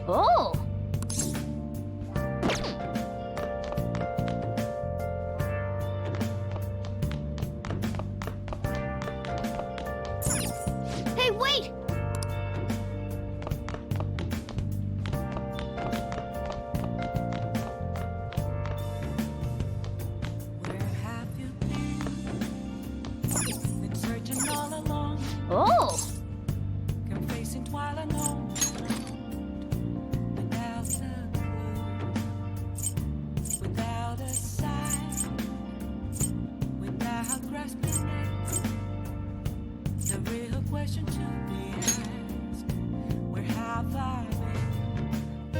Oh! Hey, wait! Where have you been? Been searching all along, Oh! confessing while alone, without a clue, without a sign, without grasping it. The real question to be asked: where have I been?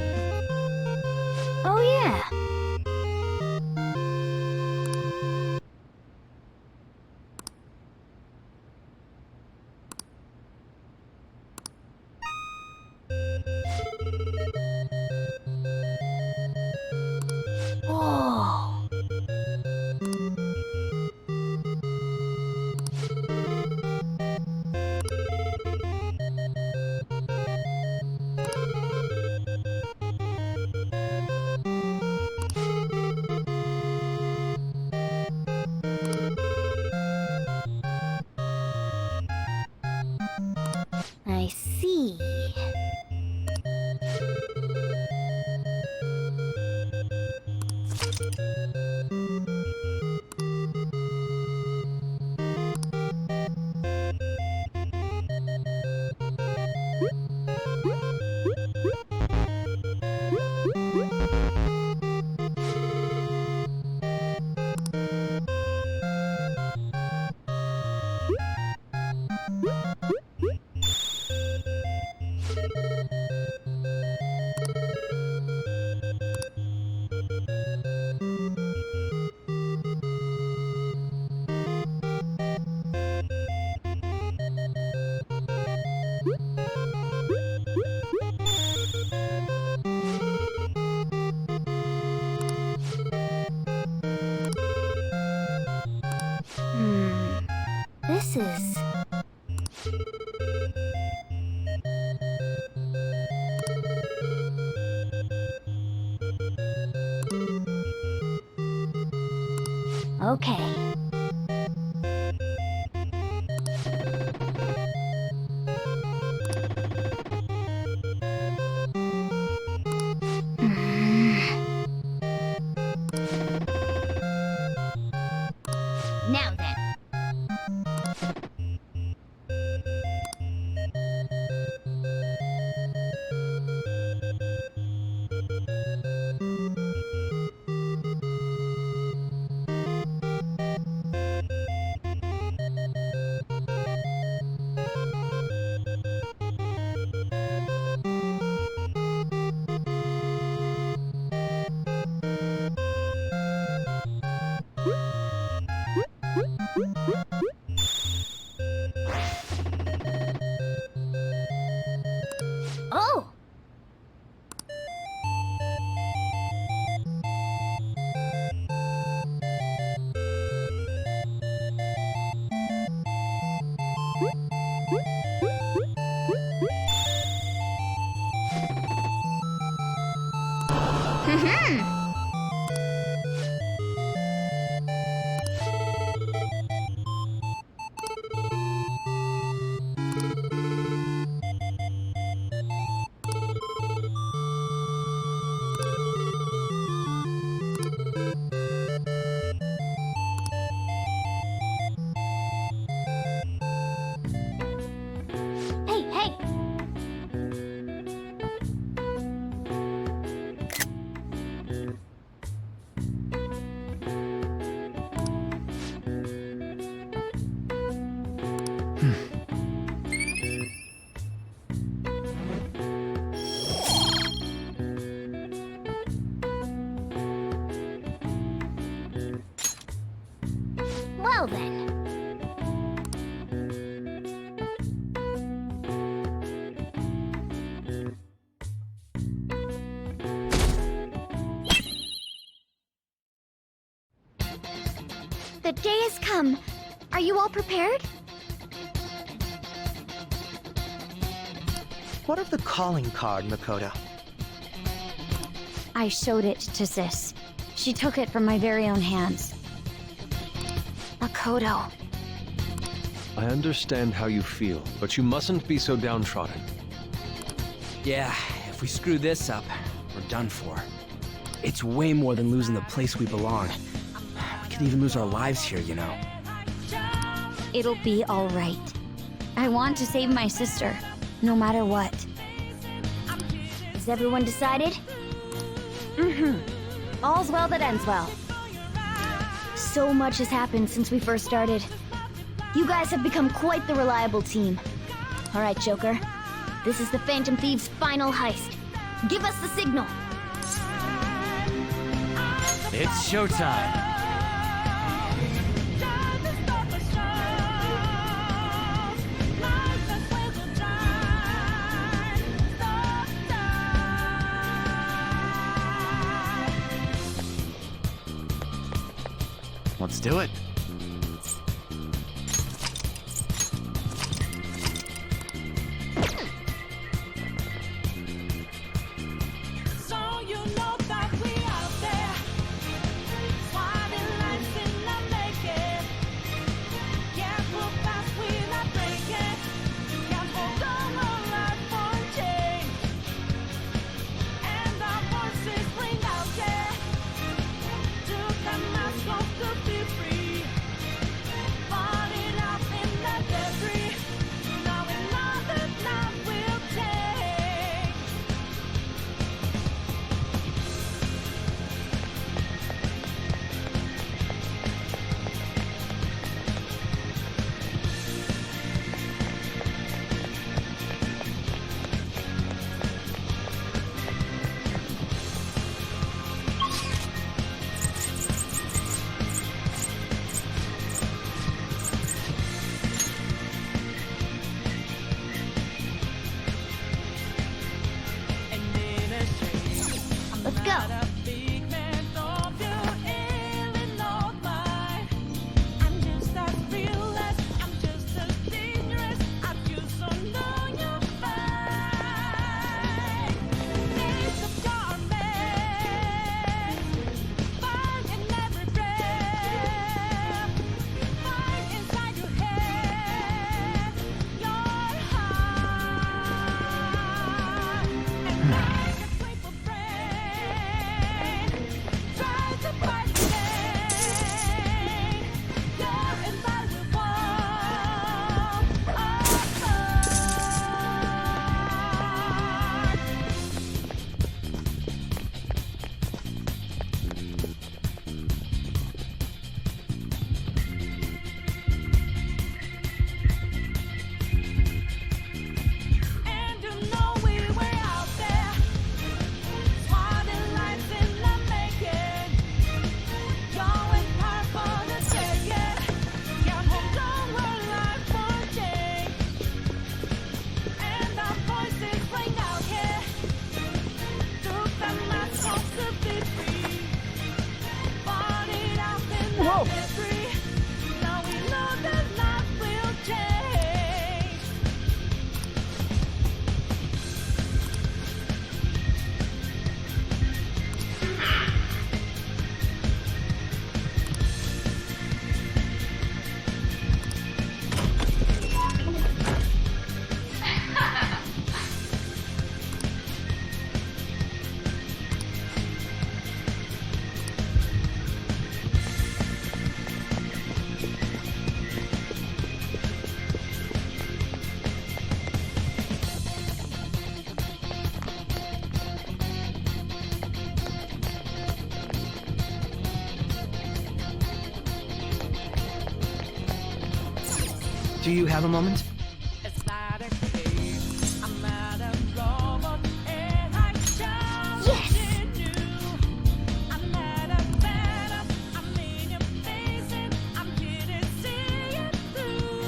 Oh, yeah. Whoa. I see. This is... Okay. Now then. Oh! Hey, hey! Well then. The day has come. Are you all prepared? What of the calling card, Makoto? I showed it to Sis. She took it from my very own hands. Makoto. I understand how you feel, but you mustn't be so downtrodden. Yeah, if we screw this up, we're done for. It's way more than losing the place we belong. We could even lose our lives here, you know. It'll be all right. I want to save my sister, no matter what. Is everyone decided? Mm-hmm. All's well that ends well. So much has happened since we first started. You guys have become quite the reliable team. All right, Joker. This is the Phantom Thieves' final heist. Give us the signal. It's showtime. Let's do it. So you know that we out there, swatting lights in the making. Yeah, we'll pass, we not breaking. Can't hold on our life for change. And our voices ring out, yeah. Took the mask off to be free. Fought it out in the debris. Now we know that life will change. Let's go. And you know we were out there, swatting lights in the making. Going hard for the taking. Can't hold on our life for change. And our voices ring out, yeah. Took the mask off to be free. Fought it out in the debris. Now we know that life will change. Do you have a moment? It's not a case. I'm not a robot, and I challenge you. I'm not a phantom. I'm in your face, and I'm here to see it through.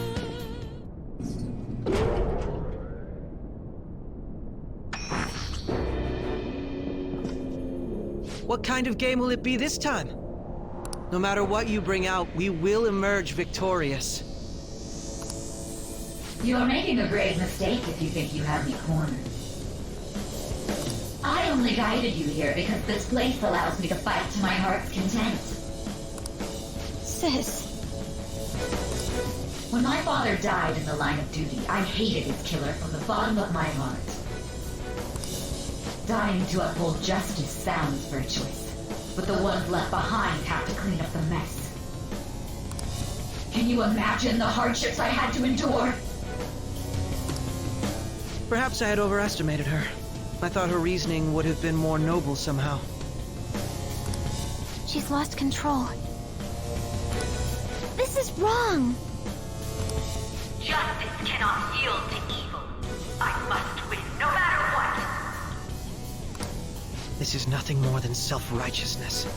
What kind of game will it be this time? No matter what you bring out, we will emerge victorious. You are making a grave mistake if you think you have me cornered. I only guided you here because this place allows me to fight to my heart's content. Sis. When my father died in the line of duty, I hated his killer from the bottom of my heart. Dying to uphold justice sounds virtuous, but the ones left behind have to clean up the mess. Can you imagine the hardships I had to endure? Perhaps I had overestimated her. I thought her reasoning would have been more noble somehow. She's lost control. This is wrong. Justice cannot yield to evil. I must win, no matter what. This is nothing more than self-righteousness.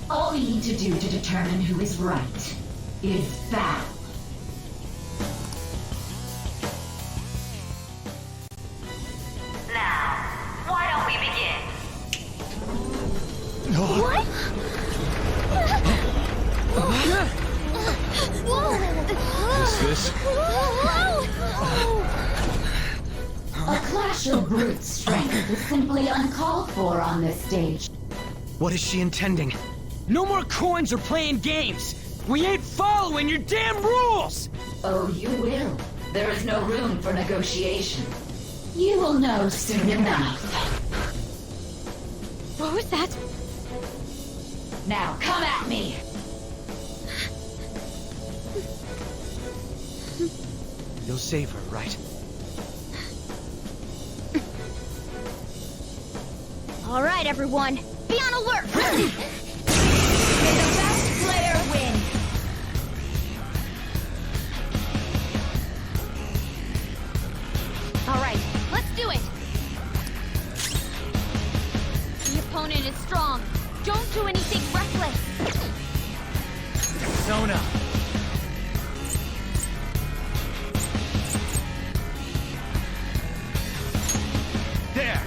All we need to do to determine who is right is battle. Now, why don't we begin? What? Is this? A clash of brute strength is simply uncalled for on this stage. What is she intending? No more coins or playing games! We ain't following your damn rules! Oh, you will. There is no room for negotiation. You will know soon enough. What was that? Now, come at me! You'll save her, right? All right, everyone. Be on alert. May the best player win! All right, let's do it. The opponent is strong. Don't do anything reckless. Sona! There!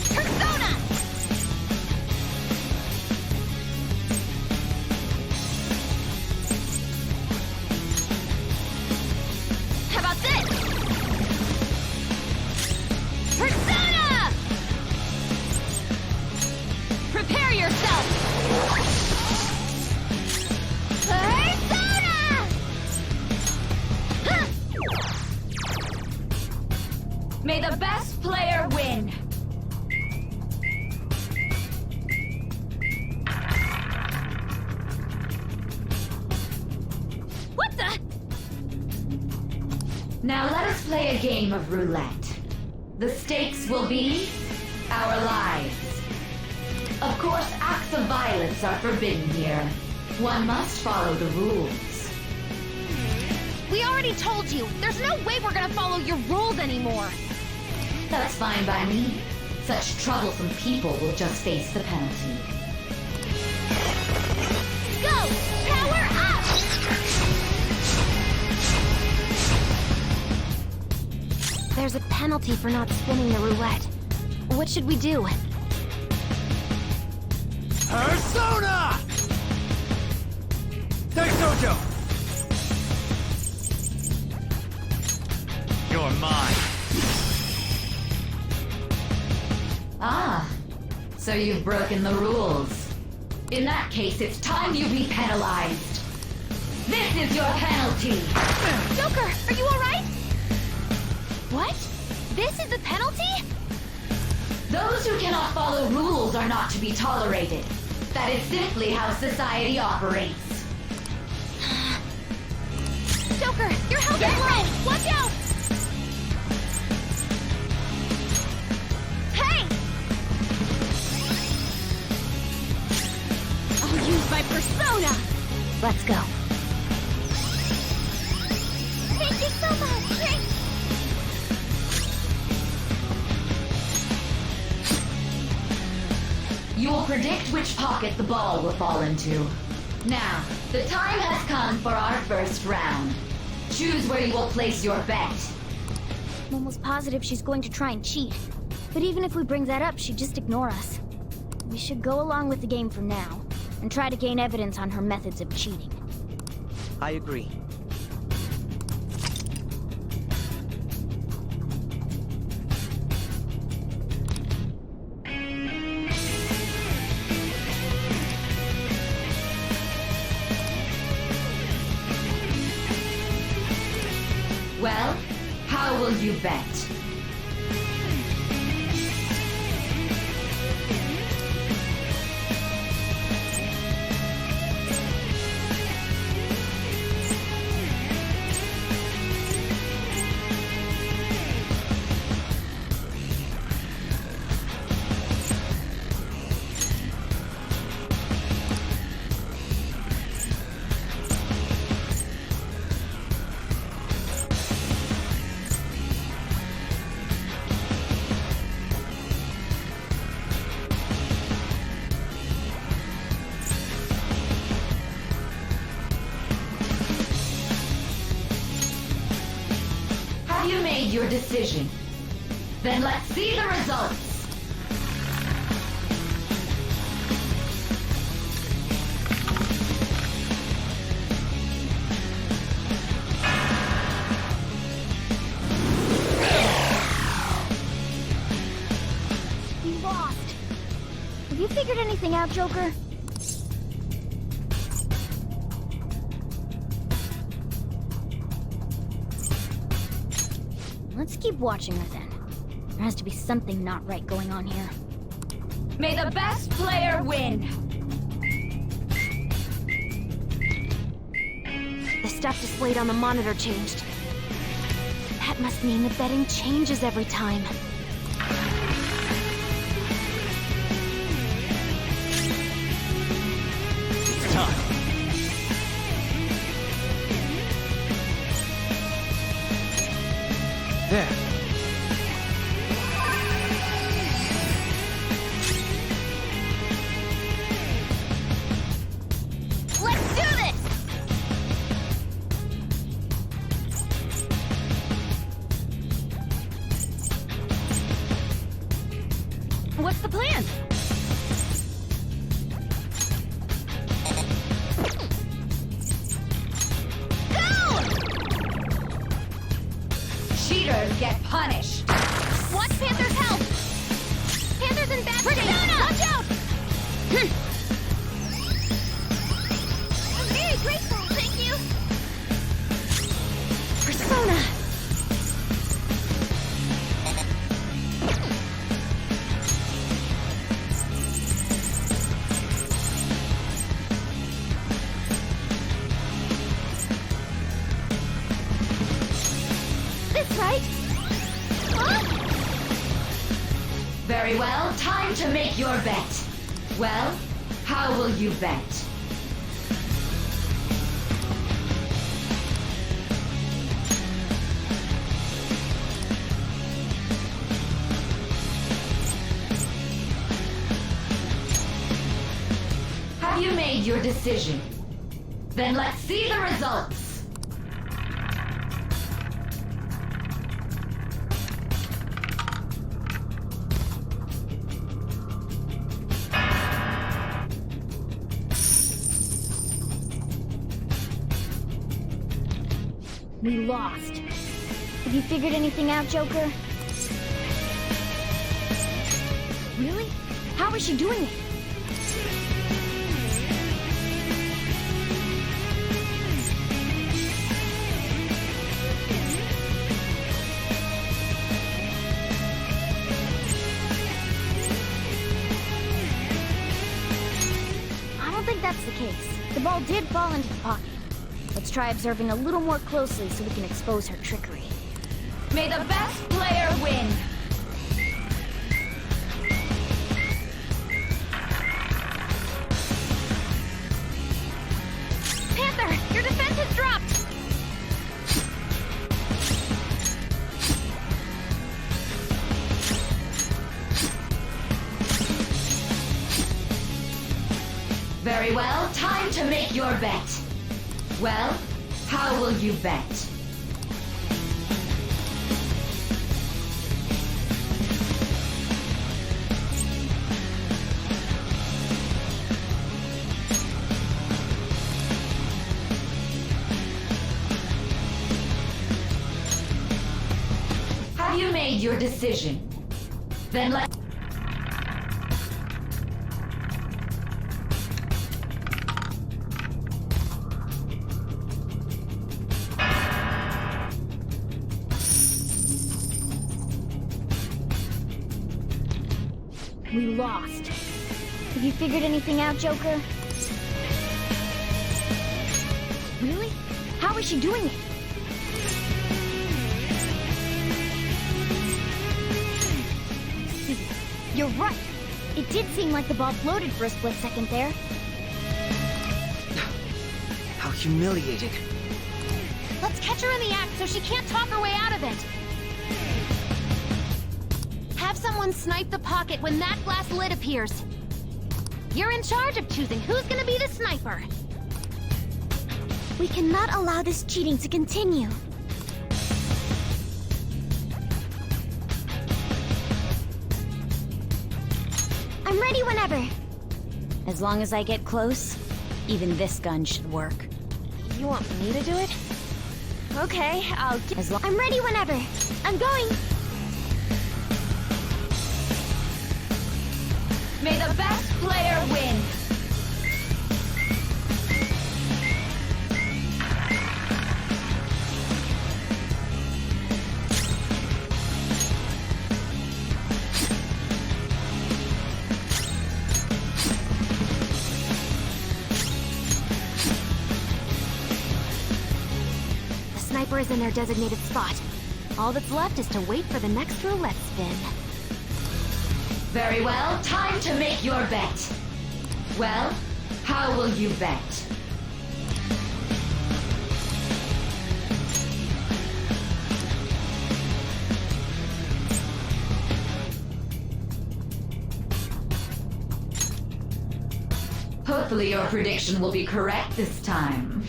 Persona! How about this? Persona! Prepare yourself! Persona! Huh! May the best player win! What the? Now let us play a game of roulette. The stakes will be our lives. Of course, acts of violence are forbidden here. One must follow the rules. We already told you. There's no way we're gonna follow your rules anymore. That's fine by me. Such troublesome people will just face the penalty. Go! Power up! There's a penalty for not spinning the roulette. What should we do? Persona! Take Dojo! You're mine. Ah, so you've broken the rules. In that case, it's time you be penalized. This is your penalty. Joker, are you alright? What? This is the penalty? Those who cannot follow rules are not to be tolerated. That is simply how society operates. Joker, your health is low! Watch out! Hey! I'll use my persona! Let's go. Thank you so much! Thanks! You will predict which pocket the ball will fall into. Now, the time has come for our first round. Choose where you will place your bet. I'm almost positive she's going to try and cheat. But even if we bring that up, she'd just ignore us. We should go along with the game for now, and try to gain evidence on her methods of cheating. I agree. will you bet? Have you made your decision? Then let's see the results. We lost. Have you figured anything out, Joker? Let's keep watching her then. There has to be something not right going on here. May the best player win. The stuff displayed on the monitor changed. That must mean the betting changes every time. It's time. There. Let's do this! What's the plan? Cheaters get punished. Watch Panther's help! Panther's in bad Persona! Watch out! I'm very grateful, thank you! Persona! This right? Huh? Very well, time to make your bet. Well, how will you bet? Have you made your decision? Then let's see the results. We lost. Have you figured anything out, Joker? Really? How is she doing it? I don't think that's the case. The ball did fall into the pocket. Let's try observing a little more closely so we can expose her trickery. May the best player win. Panther, your defense has dropped! Very well, time to make your bet. Well, how will you bet? Have you made your decision? Then let... We lost. Have you figured anything out, Joker? Really? How is she doing it? You're right. It did seem like the ball floated for a split second there. How humiliating. Let's catch her in the act so she can't talk her way out of it. Have someone snipe the pocket when that glass lid appears. You're in charge of choosing who's gonna be the sniper. We cannot allow this cheating to continue. I'm ready whenever. As long as I get close, even this gun should work. You want me to do it? Okay, I'll get... I'm ready whenever. I'm going. May the best player win. The sniper is in their designated spot. All that's left is to wait for the next roulette spin. Very well, time to make your bet. Well, how will you bet? Hopefully your prediction will be correct this time.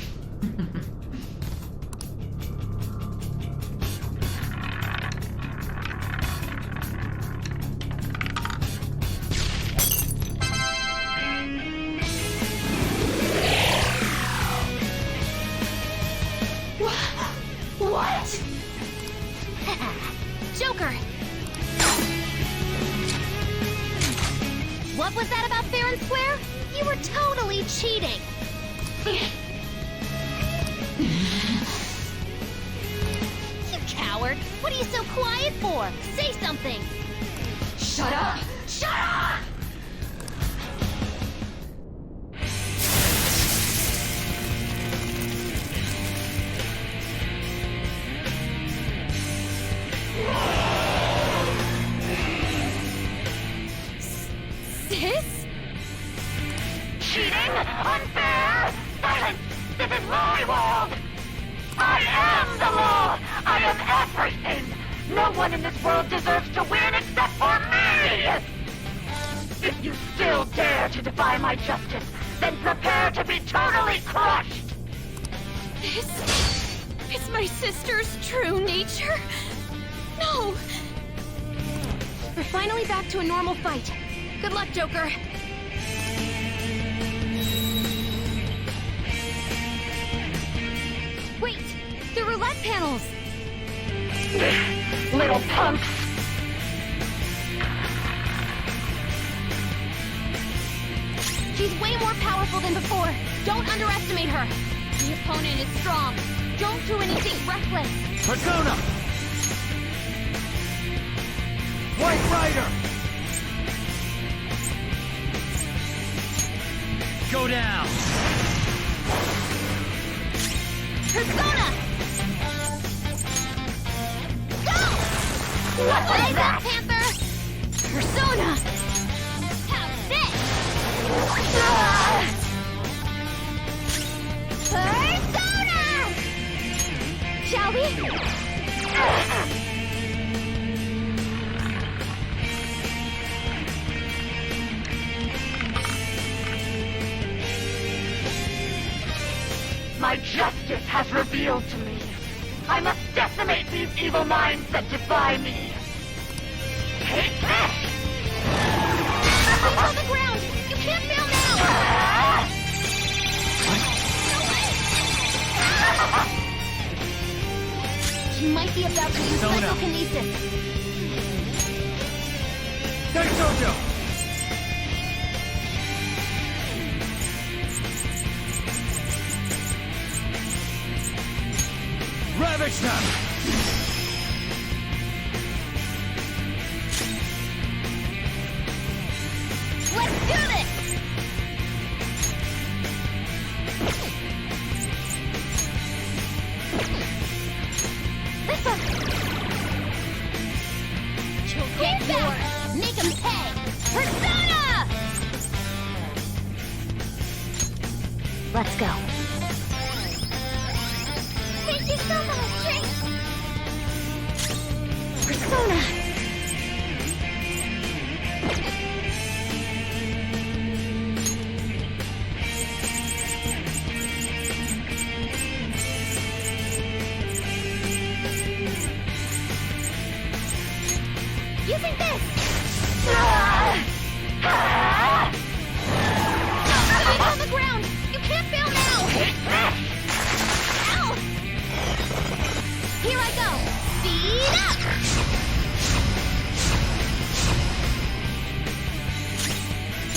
What? Joker! What was that about fair and square? You were totally cheating! You coward! What are you so quiet for? Say something! Shut up! Shut up! Sis? Cheating? Unfair? Silence! This is my world! I am the law! I am everything! No one in this world deserves to win except for me! If you still dare to defy my justice, then prepare to be totally crushed! This is my sister's true nature? No! We're finally back to a normal fight. Good luck, Joker. Wait! The roulette panels! Little punks! She's way more powerful than before. Don't underestimate her. The opponent is strong. Don't do anything reckless. Persona! White Rider! Go down! Persona! Go! What is that, Panther? Persona! How's this? Persona! Shall we? My justice has revealed to me. I must decimate these evil minds that defy me. Take this! Please hold the ground! You can't fail now! She might be about to use Persona. psychokinesis. Daijojo! Ravage them! Let's go. Thank you so much! Persona! Using this! Get on the ground! You can't fail now! Ow! Here I go! Speed up!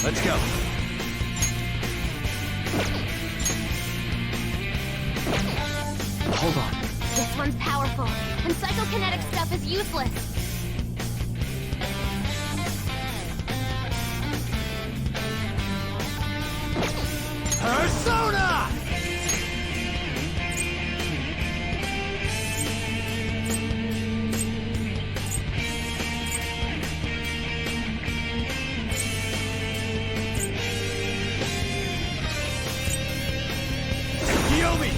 Let's go. Hold on. This one's powerful, and psychokinetic stuff is useless. Persona! Yomi!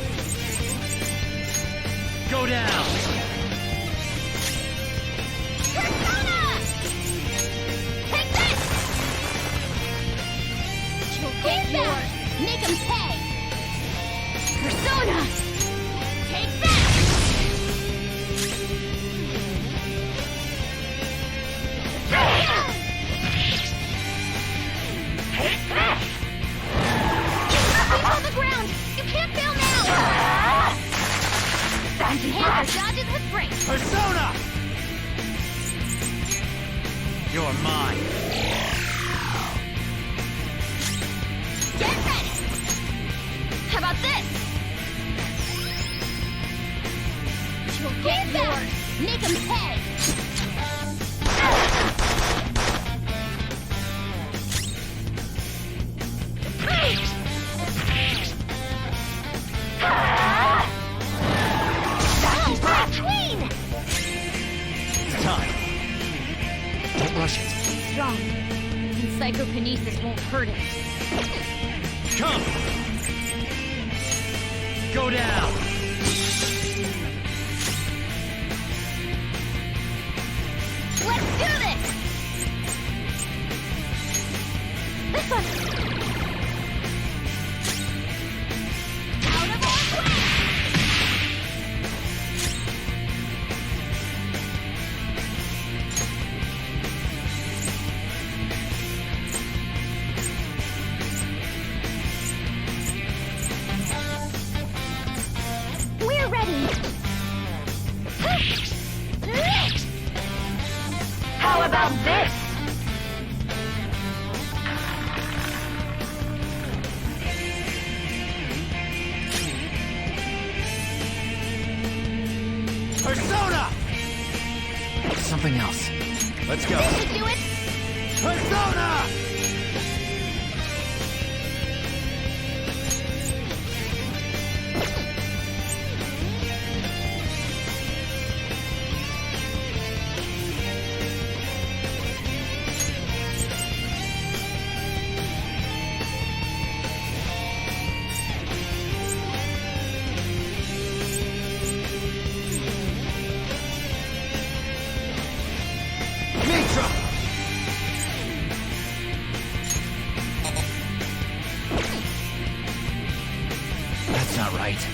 Go down! Persona! Take this! You'll get yours! Make him pay! Persona! Take that! Keep on the ground! You can't fail now! Handle dodges with grace! Persona! You're mine. Get ready! How about this? You'll get yours! Make him pay! Queen! It's time. Don't rush it. Strong. And psychokinesis won't hurt it. Come! Go down! Let's do this! This one! Out of our way! We're ready! How about this? Persona! Something else. Let's go. This should do it! Persona! Mitra! That's not right.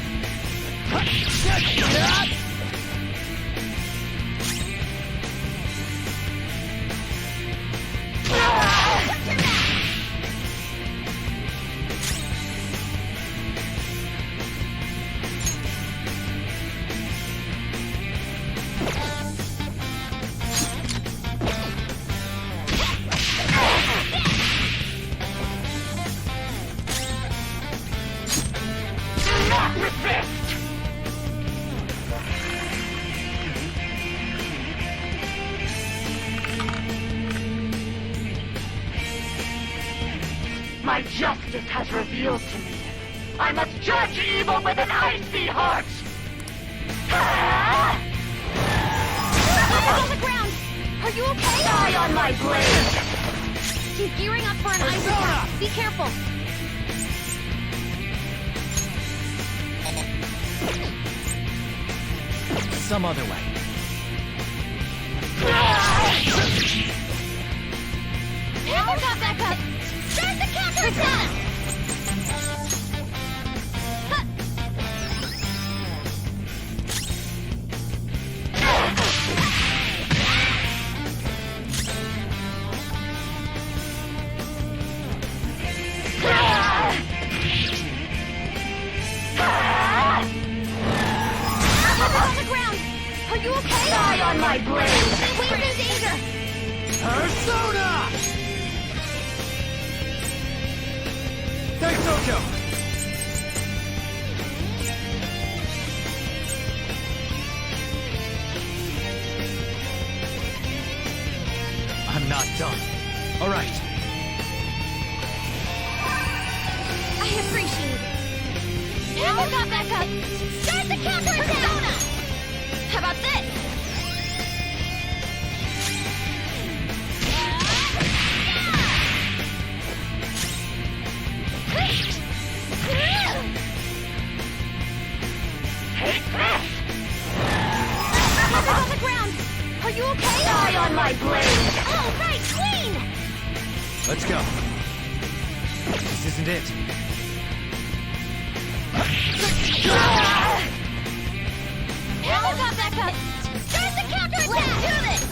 My justice has revealed to me. I must judge evil with an icy heart! He's on the ground! Are you okay? Die on my blade! He's gearing up for an ice attack. Be careful. some other way. Hammer got back up! Start the counterattack! On the ground! Are you okay? Die on my blade! We're in danger! Persona! Daisojo! I'm not done. All right. I appreciate it. Hammer got back up! Start the counterattack! Persona! How about this? Hammer's on the ground! Are you okay? Die on my blade! Oh, right, Queen! Let's go. This isn't it. Hammer got back up! Start the counterattack! Let's do this!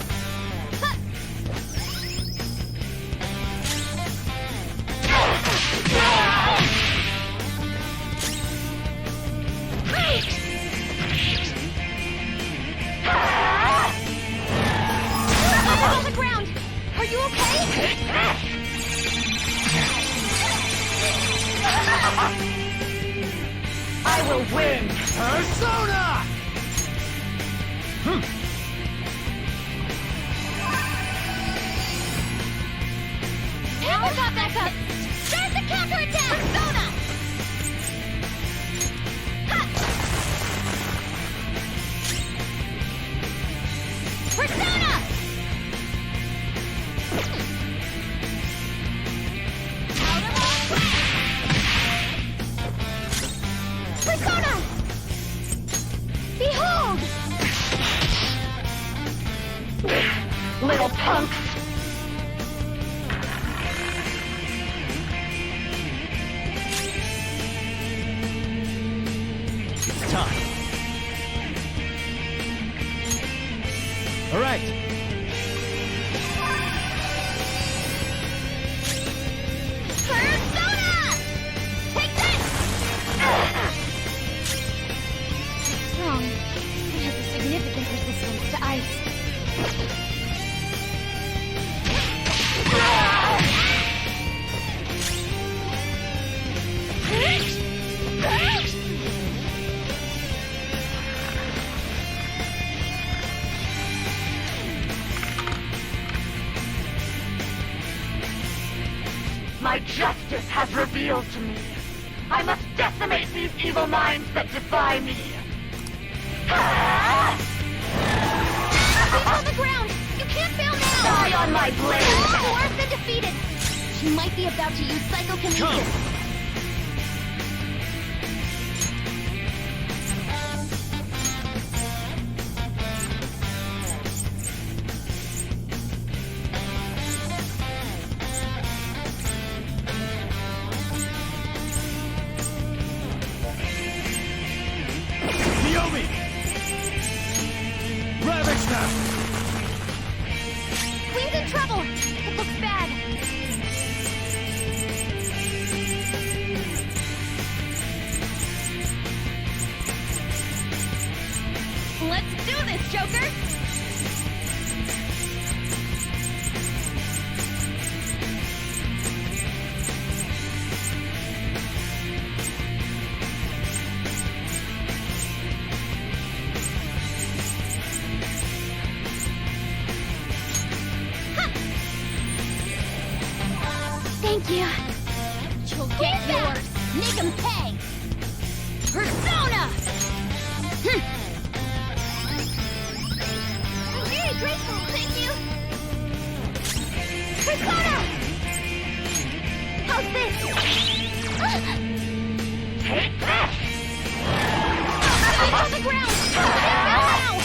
Hammer's on the ground! Are you okay? I will win! Persona! Hammer got back up! Start the counterattack! Persona! Persona! Persona! Behold! Little punks! It's time. All right. Persona! Take this! Strong. It has a significant resistance to ice. My justice has revealed to me. I must decimate these evil minds that defy me. She's on the ground! You can't fail now! Die on my blade! Dwarf's been defeated! She might be about to use psychokinesis. Naomi! Ravage them! Queen's in trouble! It looks bad. Let's do this, Joker! Thank you. You'll get yours. Make him pay. Persona! Very graceful, thank you. Persona! How's this? Take this! He's on the ground! Now!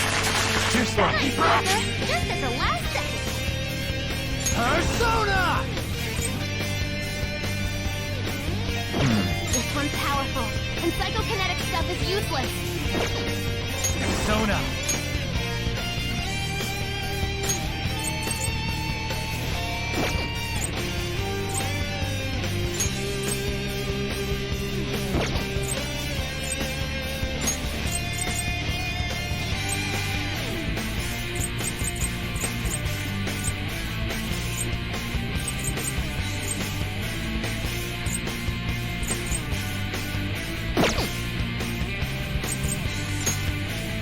careful, and psychokinetic stuff is useless. Persona!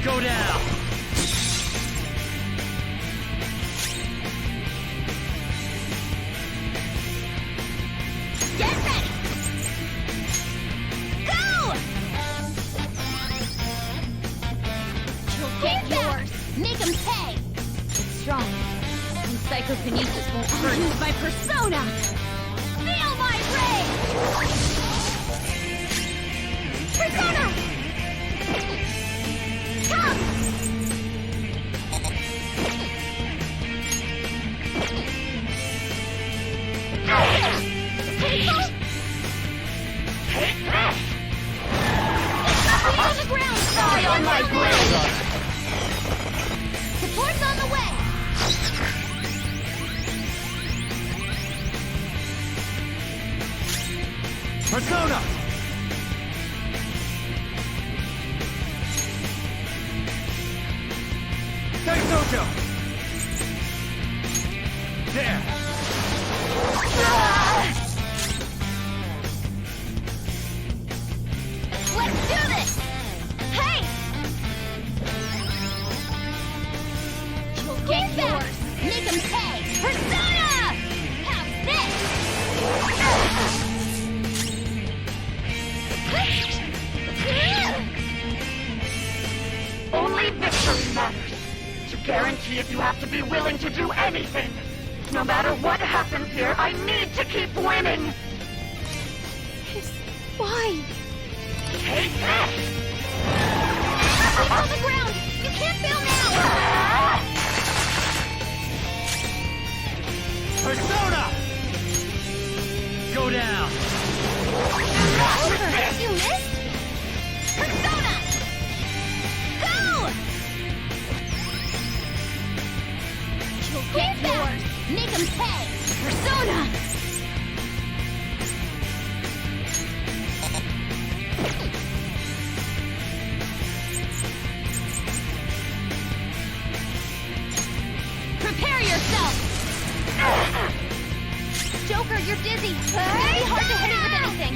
Go down! Get ready! Go! You'll get yours! Make them pay! It's strong, and psychokinesis won't hurt. Use my persona! Feel my rage! Persona! Come! Painful? Take this! On the ground! Die on my blade! Support's on the way! Persona! Daisojo! There! Let's do this! Hey! You'll get yours! Make them pay! Persona! Have this! Only victory matters. To guarantee it, you have to be willing to do anything. No matter what happens here, I need to keep winning. Why? Take this! Keep on the ground! You can't fail now! Persona! Go down! Over! You missed? Persona! Go! You'll get yours! Make them pay! Persona! Prepare yourself! Joker, you're dizzy! It's gonna be hard to hit it with anything!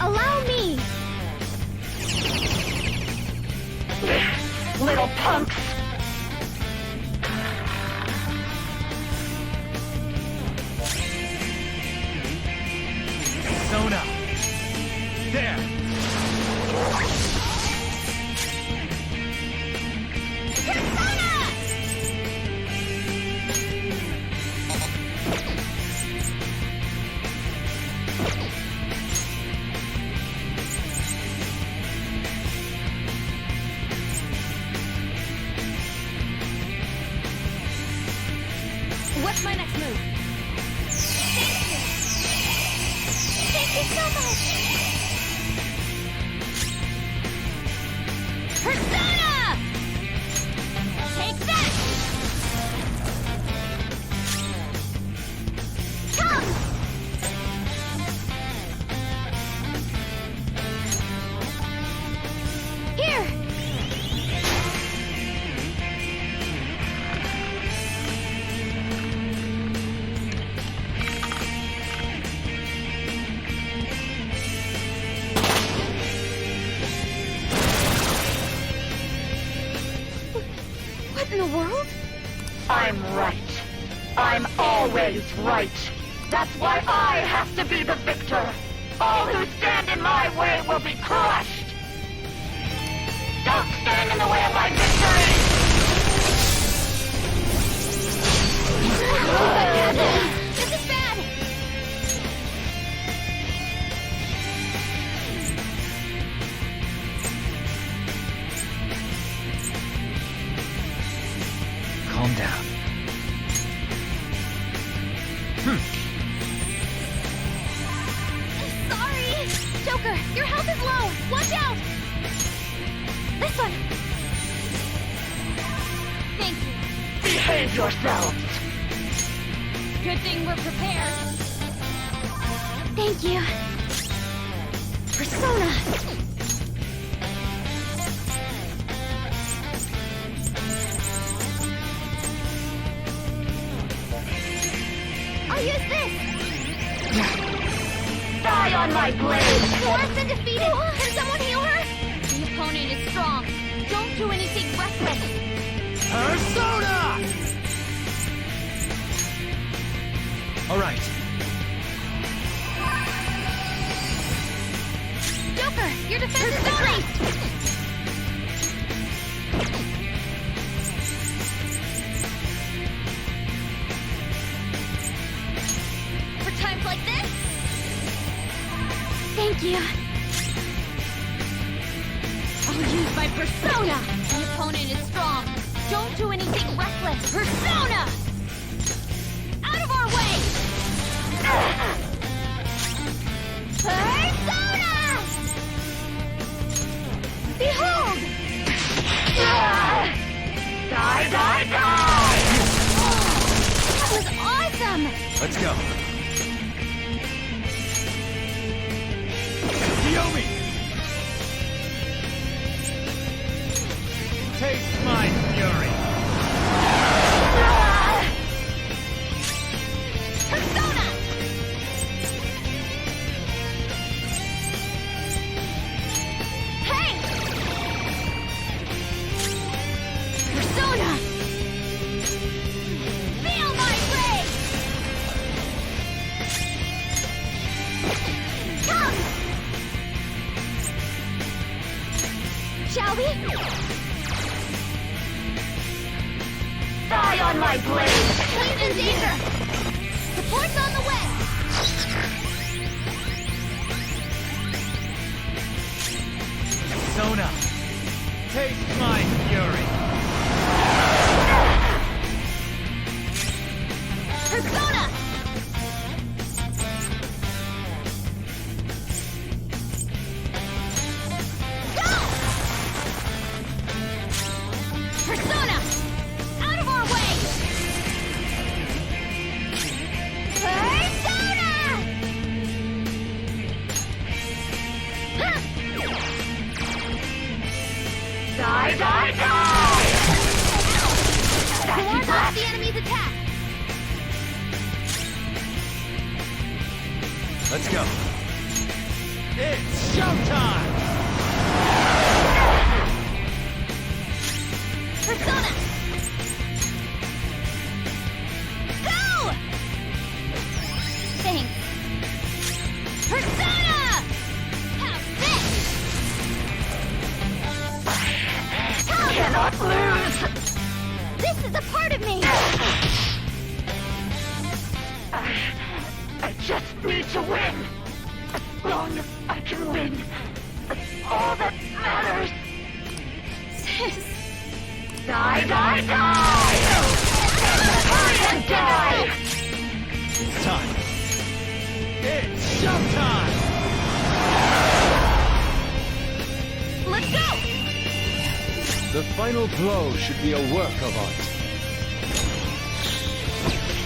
Allow me! Little punks! Persona! There! Persona! What's my next move? Thank you! Thank you so much! Persona! Take that! Come! Here! What in the world? I'm right. I'm always right. That's why I have to be the victor. All who stand in my way will be crushed. Don't stand in the way of my victory! This is bad! Calm down. Joker, your health is low! Watch out! This one! Thank you. Behave yourselves! Good thing we're prepared. Thank you. Persona! I'll use this! Die on my blade! Sora's been defeated! Can someone heal her? The opponent is strong. Don't do anything reckless. Persona! All right. Joker, your defense is increased! For times like this? Thank you. I'll use my persona. The opponent is strong. Don't do anything reckless. Persona! Out of our way! Persona! Behold! Die, die, die! That was awesome! Let's go. Yomi! Taste my fury! Persona! Hey! Persona! Feel my rage! Come! Shall we? Die on my blade! Flame's in danger! Support's on the way! Persona! Taste my fury! Persona! Go! Persona! Out of our way! Persona! Huh! Die, die, die! Ward off the enemy's attack! Let's go. It's showtime! Persona! Go! Thanks. Persona! Have this! Come! Cannot lose! This is a part of me! I just need to win. As long as I can win, that's all that matters. Sis! Die, die, die! Hurry and die! It's time. It's showtime! Let's go! The final blow should be a work of art.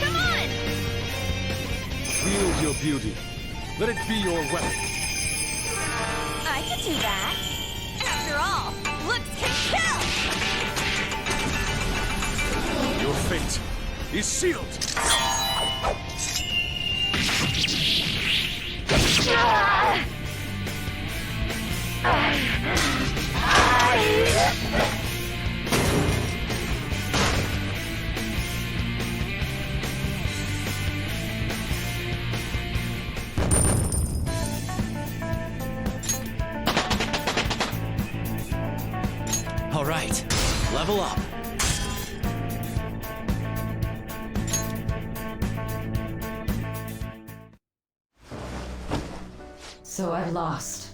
Come on! Wield your beauty. Let it be your weapon. I could do that. After all, looks can kill! Your fate is sealed. All right, level up. So I've lost.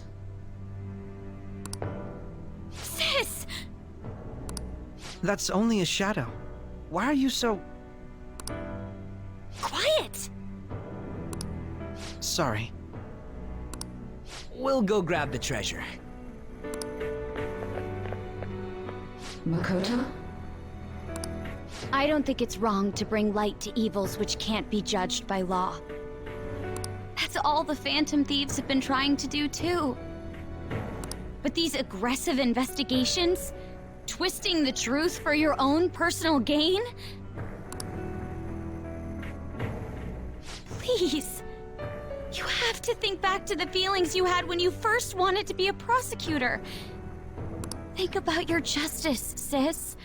Sis! That's only a shadow. Why are you so... Quiet! sorry? we'll go grab the treasure. Makoto? I don't think it's wrong to bring light to evils which can't be judged by law. That's all the Phantom Thieves have been trying to do too. But these aggressive investigations, twisting the truth for your own personal gain? Please. You have to think back to the feelings you had when you first wanted to be a prosecutor. Think about your justice, sis.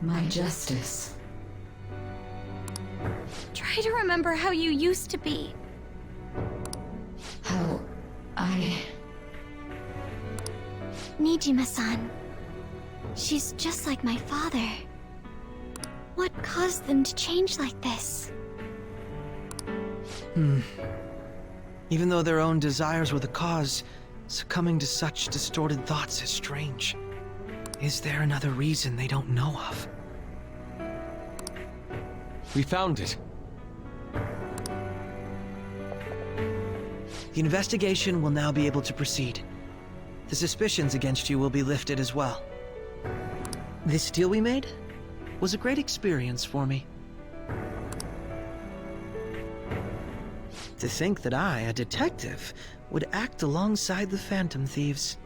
My justice. Try to remember how you used to be. How I... Nijima-san. She's just like my father. What caused them to change like this? Even though their own desires were the cause, succumbing to such distorted thoughts is strange. Is there another reason they don't know of? We found it. The investigation will now be able to proceed. The suspicions against you will be lifted as well. This deal we made was a great experience for me. To think that I, a detective, would act alongside the Phantom Thieves.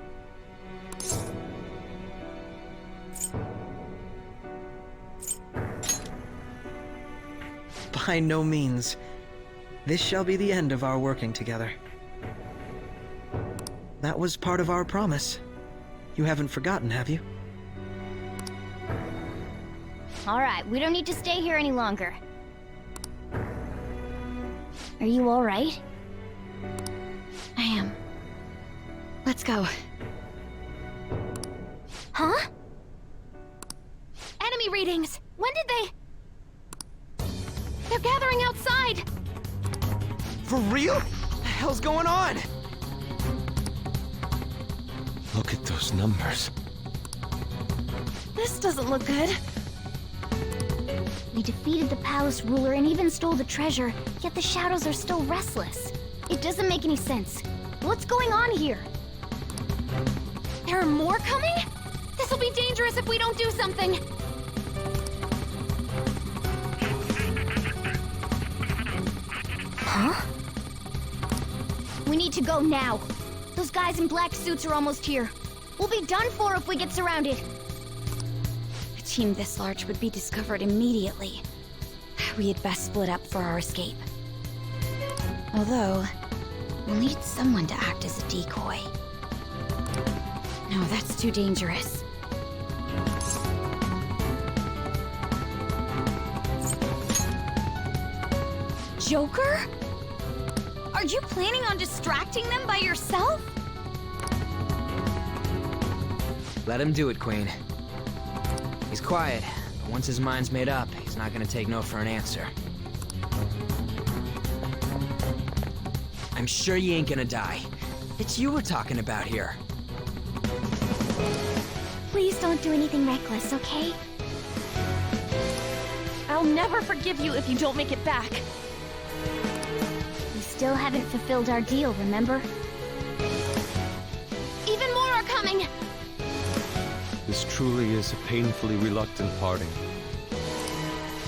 By no means. This shall be the end of our working together. That was part of our promise. You haven't forgotten, have you? Alright, we don't need to stay here any longer. Are you alright? I am. Let's go. Huh? Enemy readings! When did they... They're gathering outside! For real? What the hell's going on? Look at those numbers. This doesn't look good. We defeated the palace ruler and even stole the treasure, yet the shadows are still restless. It doesn't make any sense. What's going on here? There are more coming? This'll be dangerous if we don't do something! Huh? We need to go now. Those guys in black suits are almost here. We'll be done for if we get surrounded. A team this large would be discovered immediately. We had best split up for our escape. Although, we'll need someone to act as a decoy. No, that's too dangerous. Joker? Are you planning on distracting them by yourself? Let him do it, Queen. He's quiet, but once his mind's made up, he's not gonna take no for an answer. I'm sure you ain't gonna die. It's you we're talking about here. Please don't do anything reckless, okay? I'll never forgive you if you don't make it back. We still haven't fulfilled our deal, remember? Even more are coming! This truly is a painfully reluctant parting.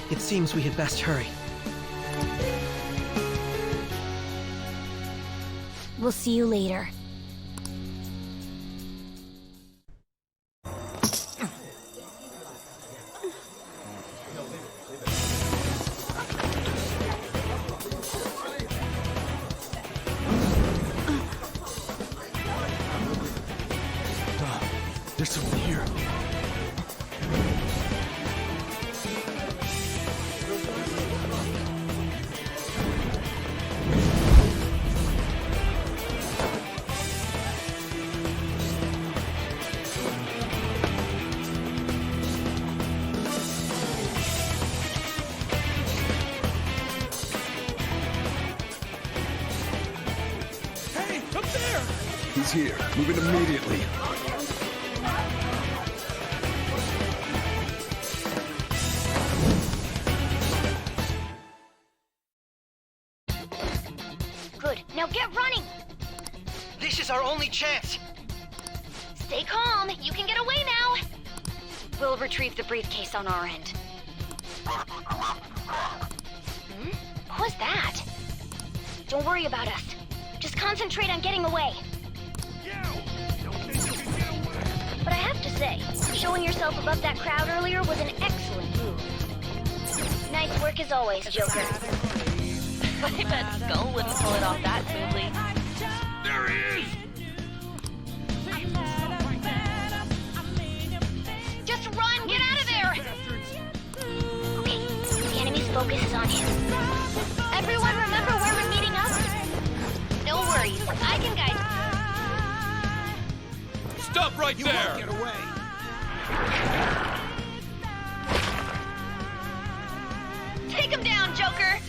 It seems we had best hurry. We'll see you later. There's someone here. Hey, up there! He's here. Moving immediately. Good, now get running! This is our only chance! Stay calm. You can get away now. We'll retrieve the briefcase on our end. What was that? Don't worry about us. Just concentrate on getting away. But I have to say, showing yourself above that crowd earlier was an excellent move. Nice work as always, Joker. I bet Skull wouldn't pull it off that smoothly. There he is! Just run! Get out of there! Okay, the enemy's focus is on him. Everyone remember where we're meeting up? No worries, I can guide you. Stop right there! Get away! Take him down, Joker!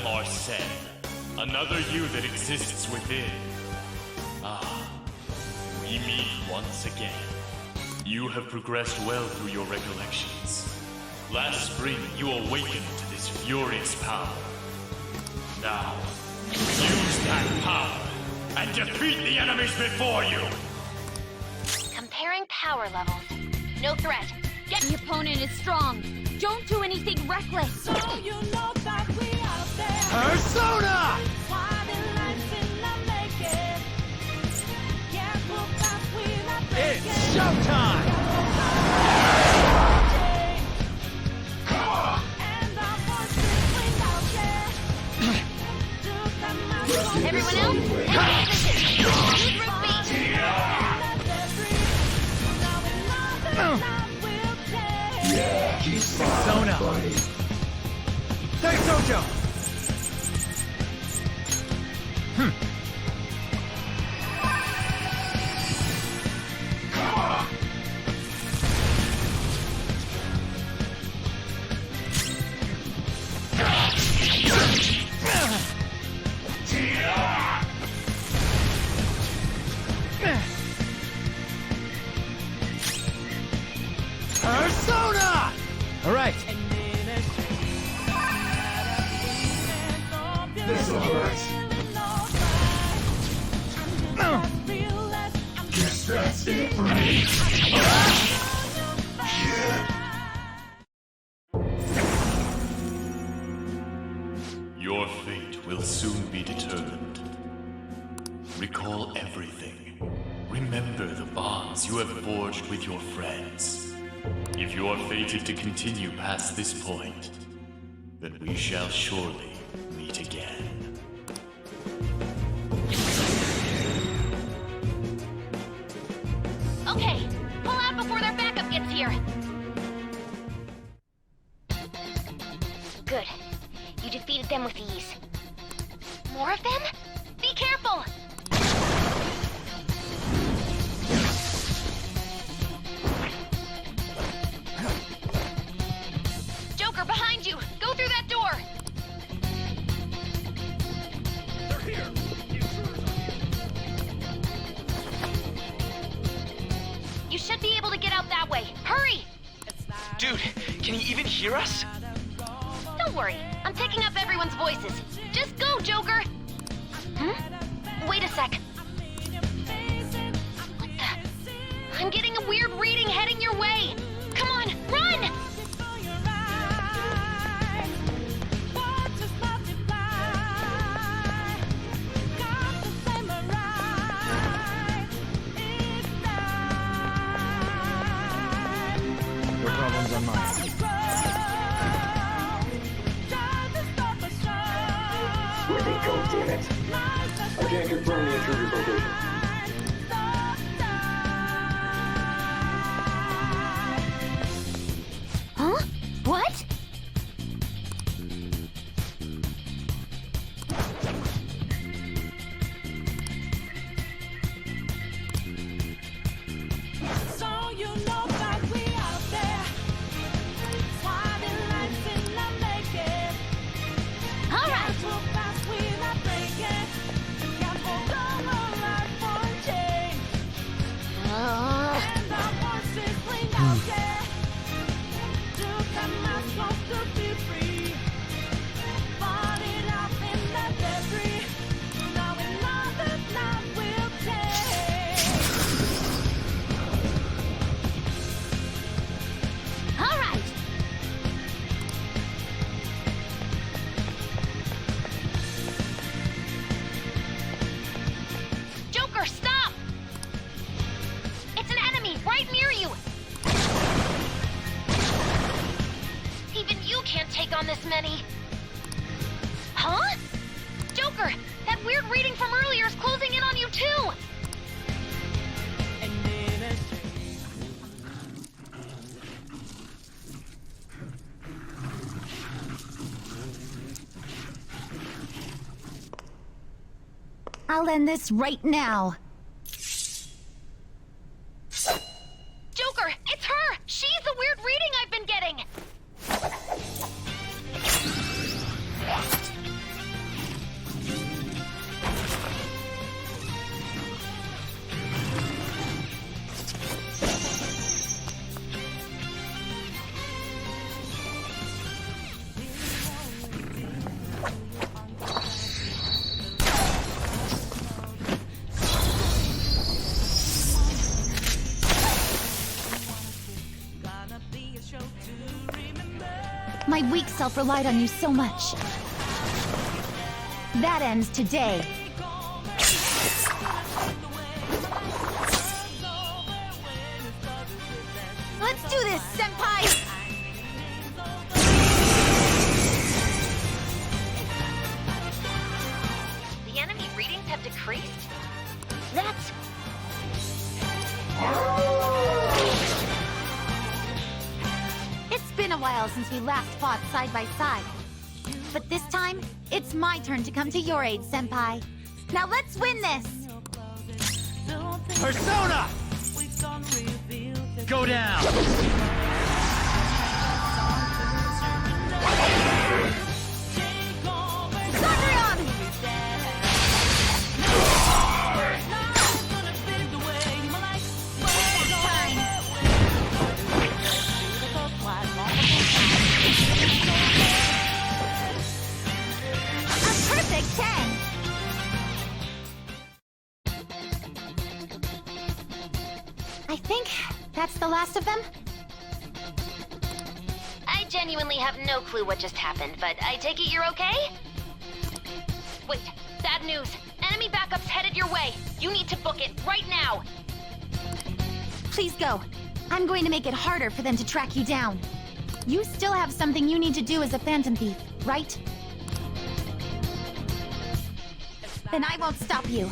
Arsene, another you that exists within. We meet once again. You have progressed well through your recollections. Last spring, you awakened to this furious power. Now, use that power and defeat the enemies before you! Comparing power levels. No threat. The opponent is strong. Don't do anything reckless. So you know that we out there. Persona! Swatting lights in the making. Careful that we not breaking. It's showtime! And our voices ring out there. Do come out from Everyone else, take position. Use root beat. Persona! Take Sojo! Persona! All right. This'll hurt. Guess that's it for me. Your fate will soon be determined. Recall everything. Remember the bonds you have forged with your friends. If you are fated to continue past this point, then we shall surely meet again. Okay, pull out before their backup gets here. Good. You defeated them with ease. More of them? Be careful! Joker, behind you! Go through that door! They're here! The intruders are here! You should be able to get out that way. Hurry! Dude, can you even hear us? Don't worry, I'm picking up everyone's voices. Just go, Joker! Wait a sec. What the? I'm getting a weird reading heading your way! Come on, run! No problems on mine. Where they go, damn it? I can't confirm the intruder's location. Huh? What? I'll end this right now. Joker, it's her! She's the weird reading I've been getting! My weak self relied on you so much. That ends today. Let's do this, Senpai! The enemy readings have decreased? That's... It's been a while since we last fought side by side. But this time, it's my turn to come to your aid, Senpai. Now let's win this! Persona! Go down! Zagreon! A perfect 10! I think that's the last of them. I genuinely have no clue what just happened, but I take it you're okay? Wait, bad news. Enemy backup's headed your way. You need to book it right now. Please go. I'm going to make it harder for them to track you down. You still have something you need to do as a Phantom Thief, right? Then I won't stop you.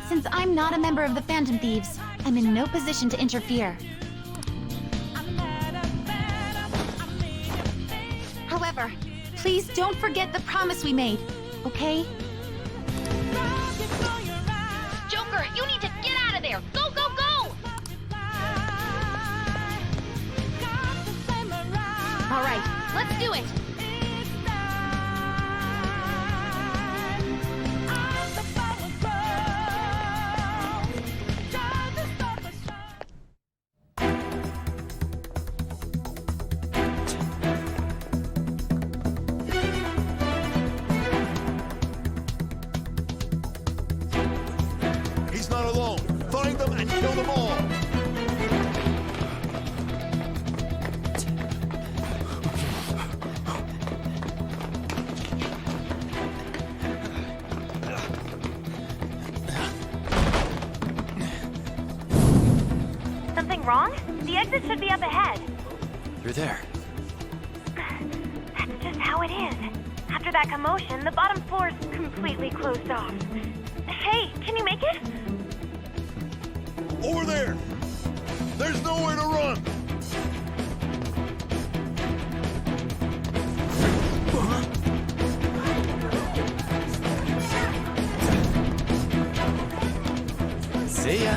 Since I'm not a member of the Phantom Thieves, I'm in no position to interfere. However, please don't forget the promise we made, okay? Joker, you need to get out of there! Go, go, go! All right, let's do it! He's not alone. Find them and kill them all. Something wrong? The exit should be up ahead. You're there. That's just how it is. After that commotion, the bottom floor's completely closed off. Hey, can you make it? Over there. There's nowhere to run. See ya.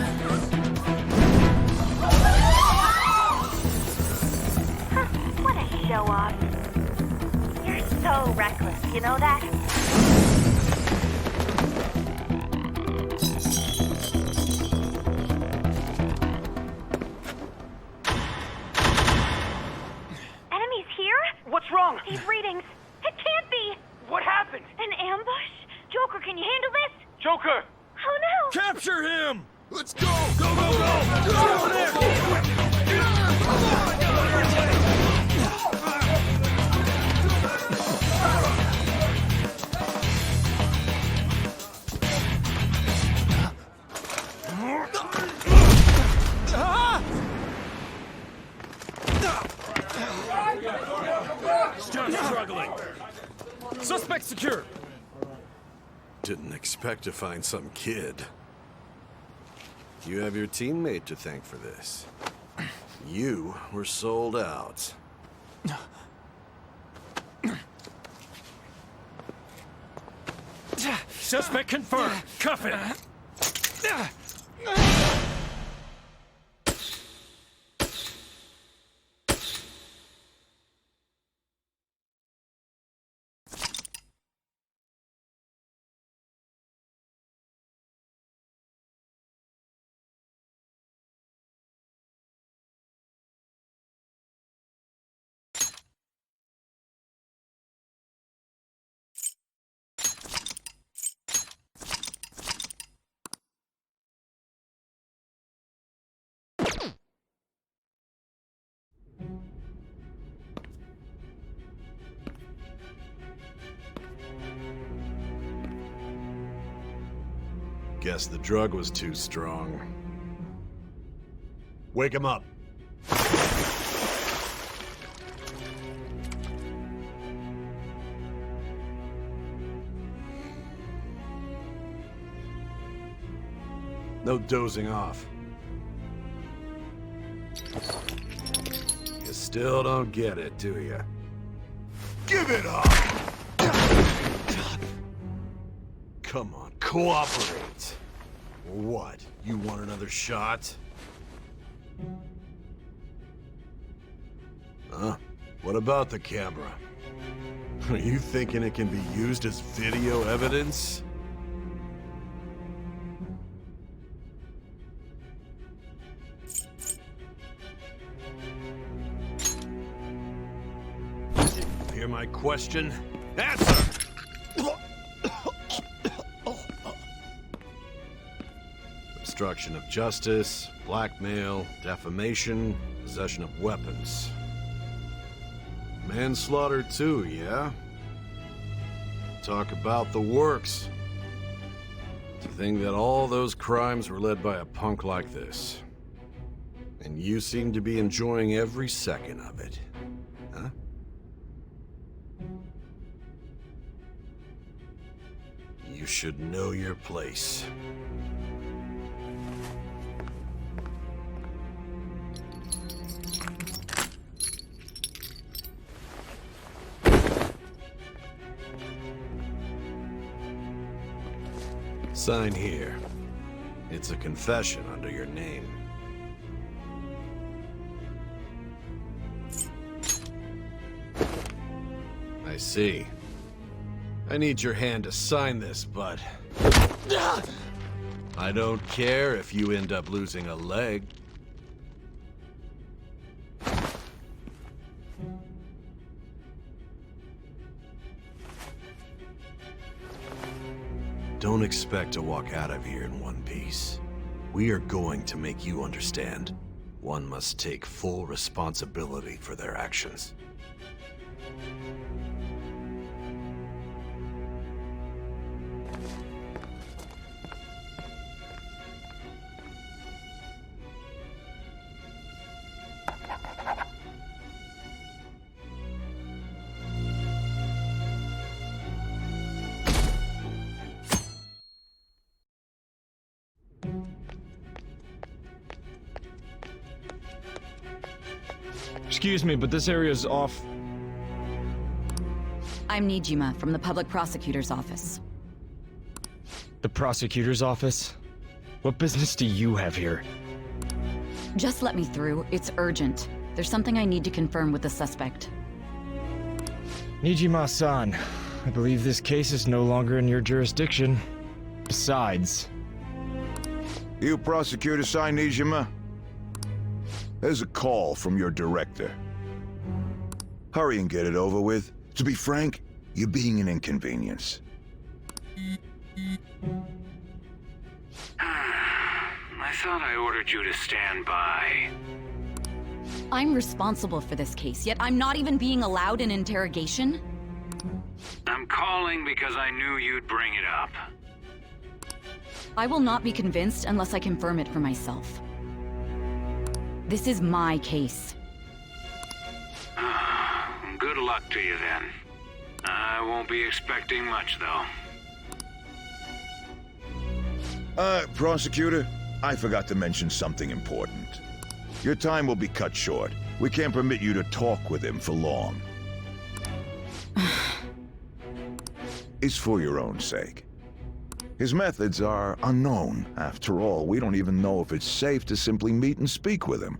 What a show off. You're so reckless, you know that? Enemies here? What's wrong? These readings. It can't be. What happened? An ambush? Joker, can you handle this? Joker! Oh no! Capture him. Let's go. Go, go, go. Get over there. Still struggling. Suspect secure. Didn't expect to find some kid. You have your teammate to thank for this. You were sold out. Suspect confirmed. Cuff it. Guess the drug was too strong. Wake him up. No dozing off. You still don't get it, do you? Give it up! Come on, cooperate. What? You want another shot? Huh? What about the camera? Are you thinking it can be used as video evidence? Hear my question? Answer! Obstruction of justice, blackmail, defamation, possession of weapons. Manslaughter too, yeah? Talk about the works. To think that all those crimes were led by a punk like this. And you seem to be enjoying every second of it. Huh? You should know your place. Sign here. It's a confession under your name. I see. I need your hand to sign this, but I don't care if you end up losing a leg. Don't expect to walk out of here in one piece. We are going to make you understand. One must take full responsibility for their actions. Excuse me, but this area's off. I'm Nijima from the Public Prosecutor's Office. The prosecutor's office? What business do you have here? Just let me through. It's urgent. There's something I need to confirm with the suspect. Nijima-san, I believe this case is no longer in your jurisdiction. Besides... You prosecutor, Sai Nijima? There's a call from your director. Hurry and get it over with. To be frank, you're being an inconvenience. I thought I ordered you to stand by. I'm responsible for this case, yet I'm not even being allowed an interrogation? I'm calling because I knew you'd bring it up. I will not be convinced unless I confirm it for myself. This is my case. Good luck to you then. I won't be expecting much, though. Prosecutor, I forgot to mention something important. Your time will be cut short. We can't permit you to talk with him for long. It's for your own sake. His methods are unknown. After all, we don't even know if it's safe to simply meet and speak with him.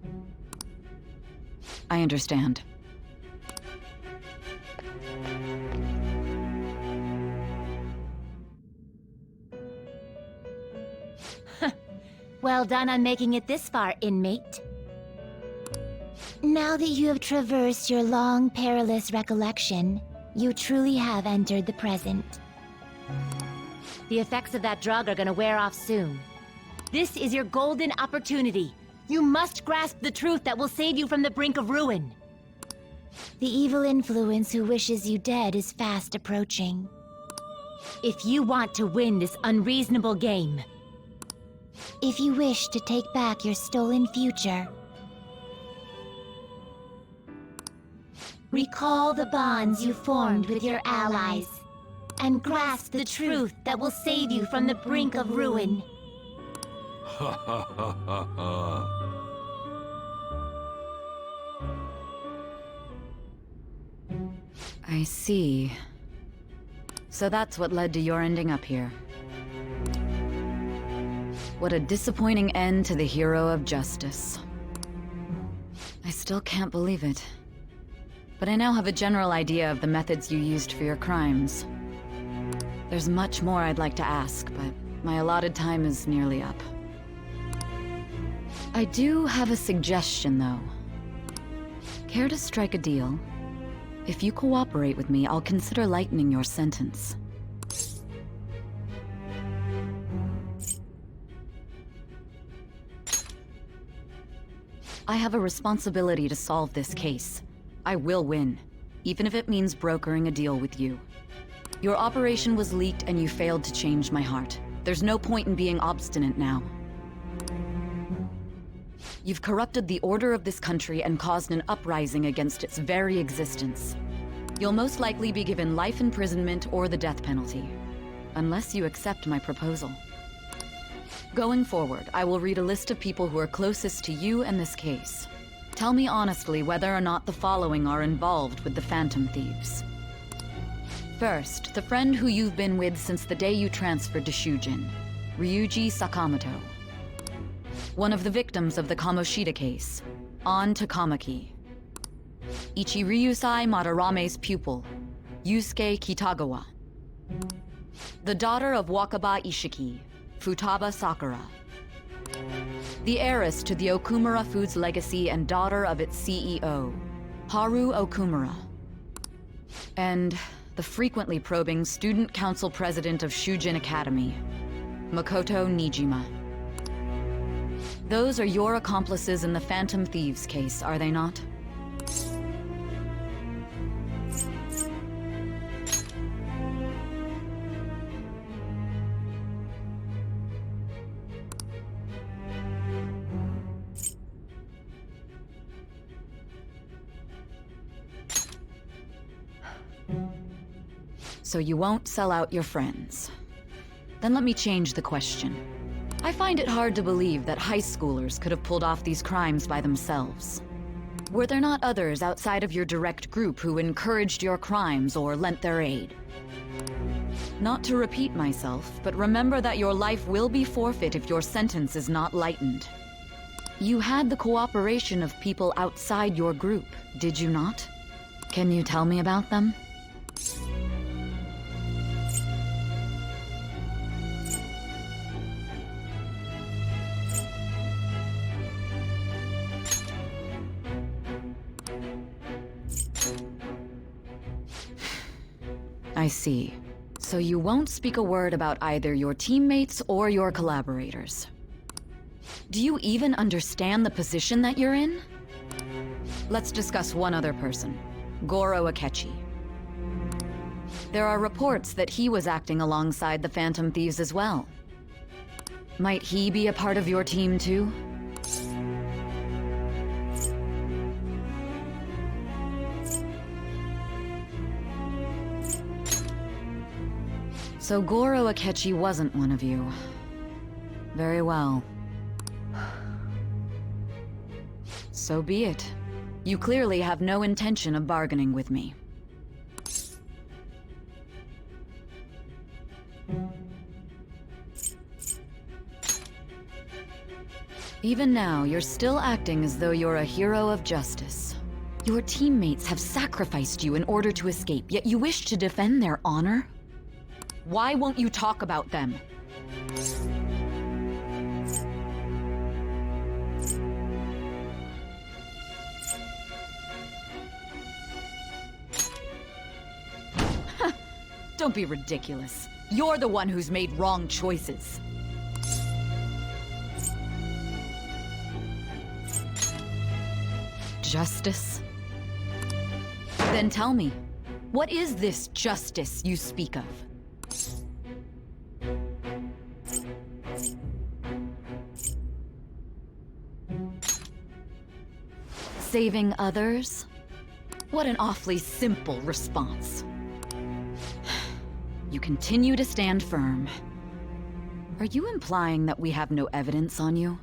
I understand. Well done on making it this far, inmate. Now that you have traversed your long, perilous recollection, you truly have entered the present. The effects of that drug are gonna wear off soon. This is your golden opportunity. You must grasp the truth that will save you from the brink of ruin. The evil influence who wishes you dead is fast approaching. If you want to win this unreasonable game, if you wish to take back your stolen future, recall the bonds you formed with your allies, and grasp the truth that will save you from the brink of ruin. Ha ha ha ha ha. I see. So that's what led to your ending up here. What a disappointing end to the hero of justice. I still can't believe it. But I now have a general idea of the methods you used for your crimes. There's much more I'd like to ask, but my allotted time is nearly up. I do have a suggestion, though. Care to strike a deal? If you cooperate with me, I'll consider lightening your sentence. I have a responsibility to solve this case. I will win, even if it means brokering a deal with you. Your operation was leaked and you failed to change my heart. There's no point in being obstinate now. You've corrupted the order of this country and caused an uprising against its very existence. You'll most likely be given life imprisonment or the death penalty, unless you accept my proposal. Going forward, I will read a list of people who are closest to you and this case. Tell me honestly whether or not the following are involved with the Phantom Thieves. First, the friend who you've been with since the day you transferred to Shujin, Ryuji Sakamoto. One of the victims of the Kamoshida case, An Takamaki. Ichiryusai Madarame's pupil, Yusuke Kitagawa. The daughter of Wakaba Ishiki, Futaba Sakura. The heiress to the Okumura Foods legacy and daughter of its CEO, Haru Okumura. And the frequently probing student council president of Shujin Academy, Makoto Nijima. Those are your accomplices in the Phantom Thieves case, are they not? So you won't sell out your friends. Then let me change the question. I find it hard to believe that high schoolers could have pulled off these crimes by themselves. Were there not others outside of your direct group who encouraged your crimes or lent their aid? Not to repeat myself, but remember that your life will be forfeit if your sentence is not lightened. You had the cooperation of people outside your group, did you not? Can you tell me about them? I see. So you won't speak a word about either your teammates or your collaborators. Do you even understand the position that you're in? Let's discuss one other person, Goro Akechi. There are reports that he was acting alongside the Phantom Thieves as well. Might he be a part of your team too? So Goro Akechi wasn't one of you. Very well. So be it. You clearly have no intention of bargaining with me. Even now, you're still acting as though you're a hero of justice. Your teammates have sacrificed you in order to escape, yet you wish to defend their honor? Why won't you talk about them? Don't be ridiculous. You're the one who's made wrong choices. Justice? Then tell me, what is this justice you speak of? Saving others? What an awfully simple response. You continue to stand firm. Are you implying that we have no evidence on you?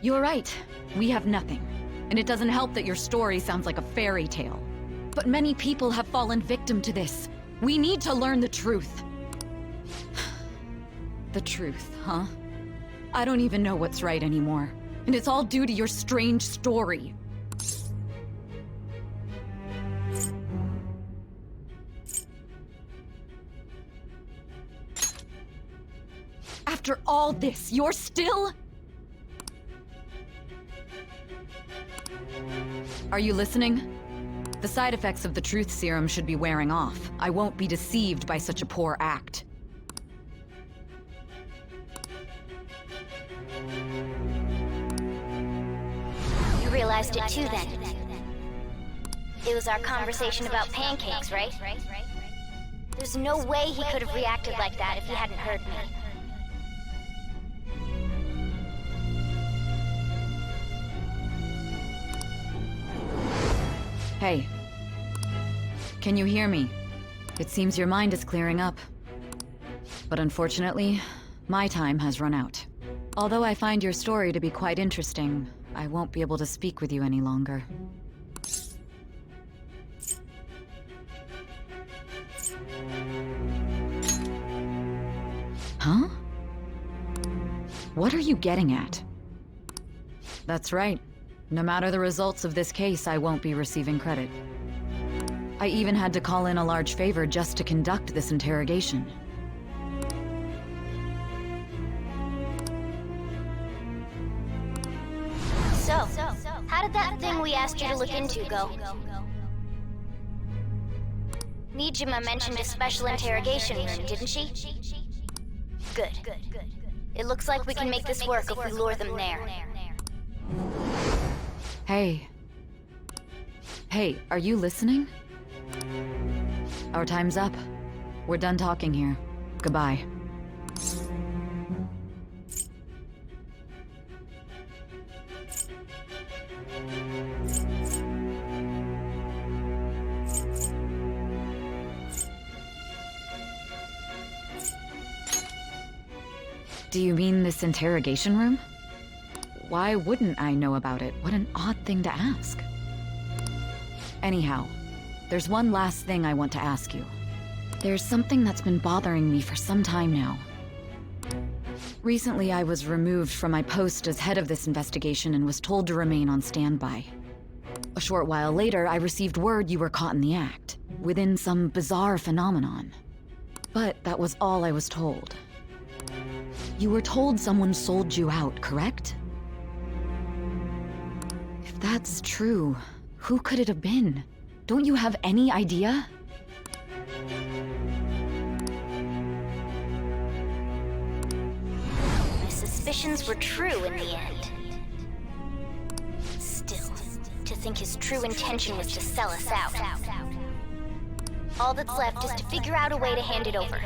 You're right. We have nothing. And it doesn't help that your story sounds like a fairy tale. But many people have fallen victim to this. We need to learn the truth. The truth, huh? I don't even know what's right anymore. And it's all due to your strange story. After all this, you're still... Are you listening? The side effects of the truth serum should be wearing off. I won't be deceived by such a poor act. You realized it too then. It was our conversation about pancakes, right? There's no way he could have reacted like that if he hadn't heard me. Hey. Can you hear me? It seems your mind is clearing up. But unfortunately, my time has run out. Although I find your story to be quite interesting, I won't be able to speak with you any longer. Huh? What are you getting at? That's right. No matter the results of this case, I won't be receiving credit. I even had to call in a large favor just to conduct this interrogation. So, how did that thing we asked you to look into go? Nijima mentioned a special interrogation room, didn't she? Good. It looks like we can make this work if we lure them there. Hey. Hey, are you listening? Our time's up. We're done talking here. Goodbye. Do you mean this interrogation room? Why wouldn't I know about it? What an odd thing to ask. Anyhow, there's one last thing I want to ask you. There's something that's been bothering me for some time now. Recently, I was removed from my post as head of this investigation and was told to remain on standby. A short while later, I received word you were caught in the act, within some bizarre phenomenon. But that was all I was told. You were told someone sold you out, correct? If that's true, who could it have been? Don't you have any idea? My suspicions were true in the end. Still, to think his true intention was to sell us out. All that's left is to figure out a way to hand it over.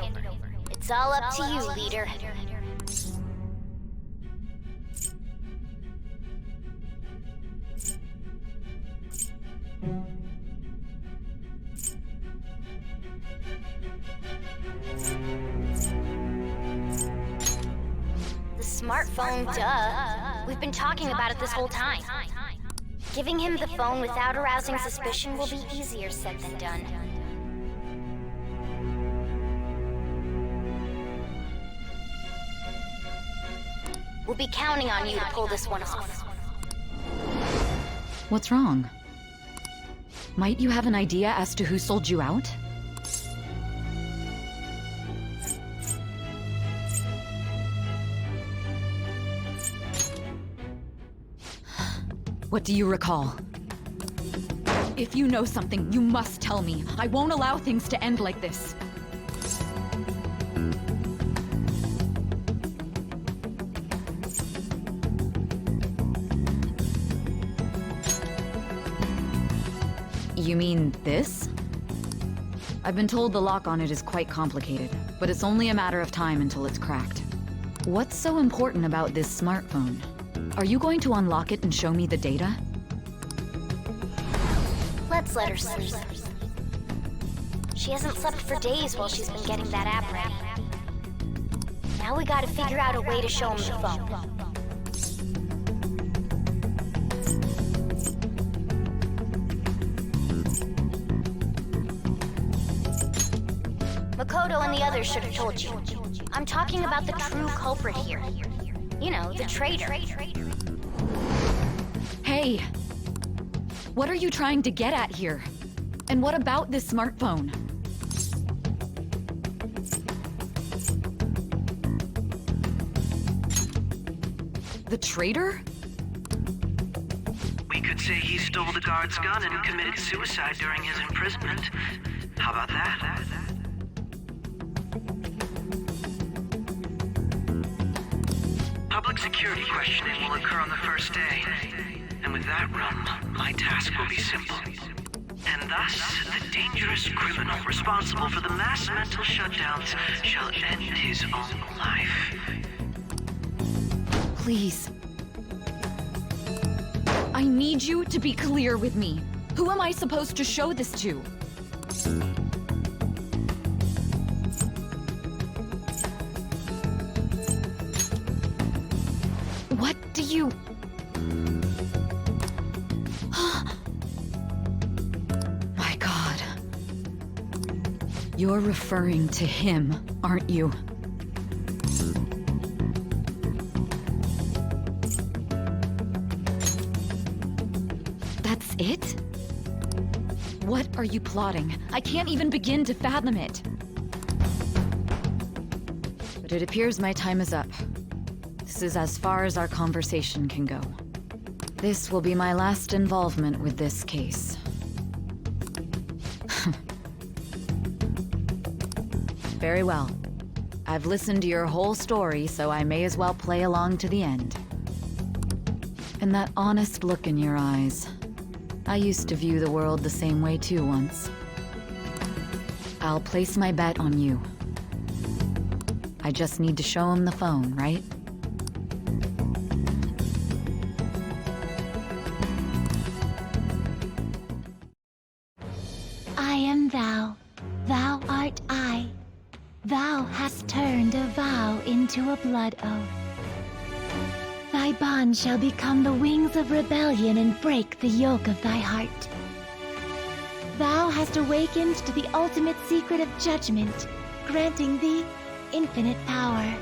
It's all up to you, leader. The smartphone, duh. We've been talking about it this whole time. Giving him the phone without arousing suspicion will be easier said than done. We'll be counting on you to pull this one off. What's wrong? Might you have an idea as to who sold you out? What do you recall? If you know something, you must tell me. I won't allow things to end like this. You mean this? I've been told the lock on it is quite complicated, but it's only a matter of time until it's cracked. What's so important about this smartphone? Are you going to unlock it and show me the data? Let's let her sleep. She hasn't slept for days while she's been getting that app ready. Now we gotta figure out a way to show him the phone. Makoto and the others should have told you. I'm talking about the true culprit here. You know, the traitor. Hey! What are you trying to get at here? And what about this smartphone? The traitor? We could say he stole the guard's gun and committed suicide during his imprisonment. How about that? Public security questioning will occur on the first day. And with that room, my task will be simple. And thus, the dangerous criminal responsible for the mass mental shutdowns shall end his own life. Please. I need you to be clear with me. Who am I supposed to show this to? What do you... My God. You're referring to him, aren't you? That's it? What are you plotting? I can't even begin to fathom it. But it appears my time is up. This is as far as our conversation can go. This will be my last involvement with this case. Very well. I've listened to your whole story, so I may as well play along to the end. And that honest look in your eyes. I used to view the world the same way too once. I'll place my bet on you. I just need to show him the phone, right? I am thou, thou art I. Thou hast turned a vow into a blood oath. Thy bond shall become the wings of rebellion and break the yoke of thy heart. Thou hast awakened to the ultimate secret of judgment, granting thee infinite power.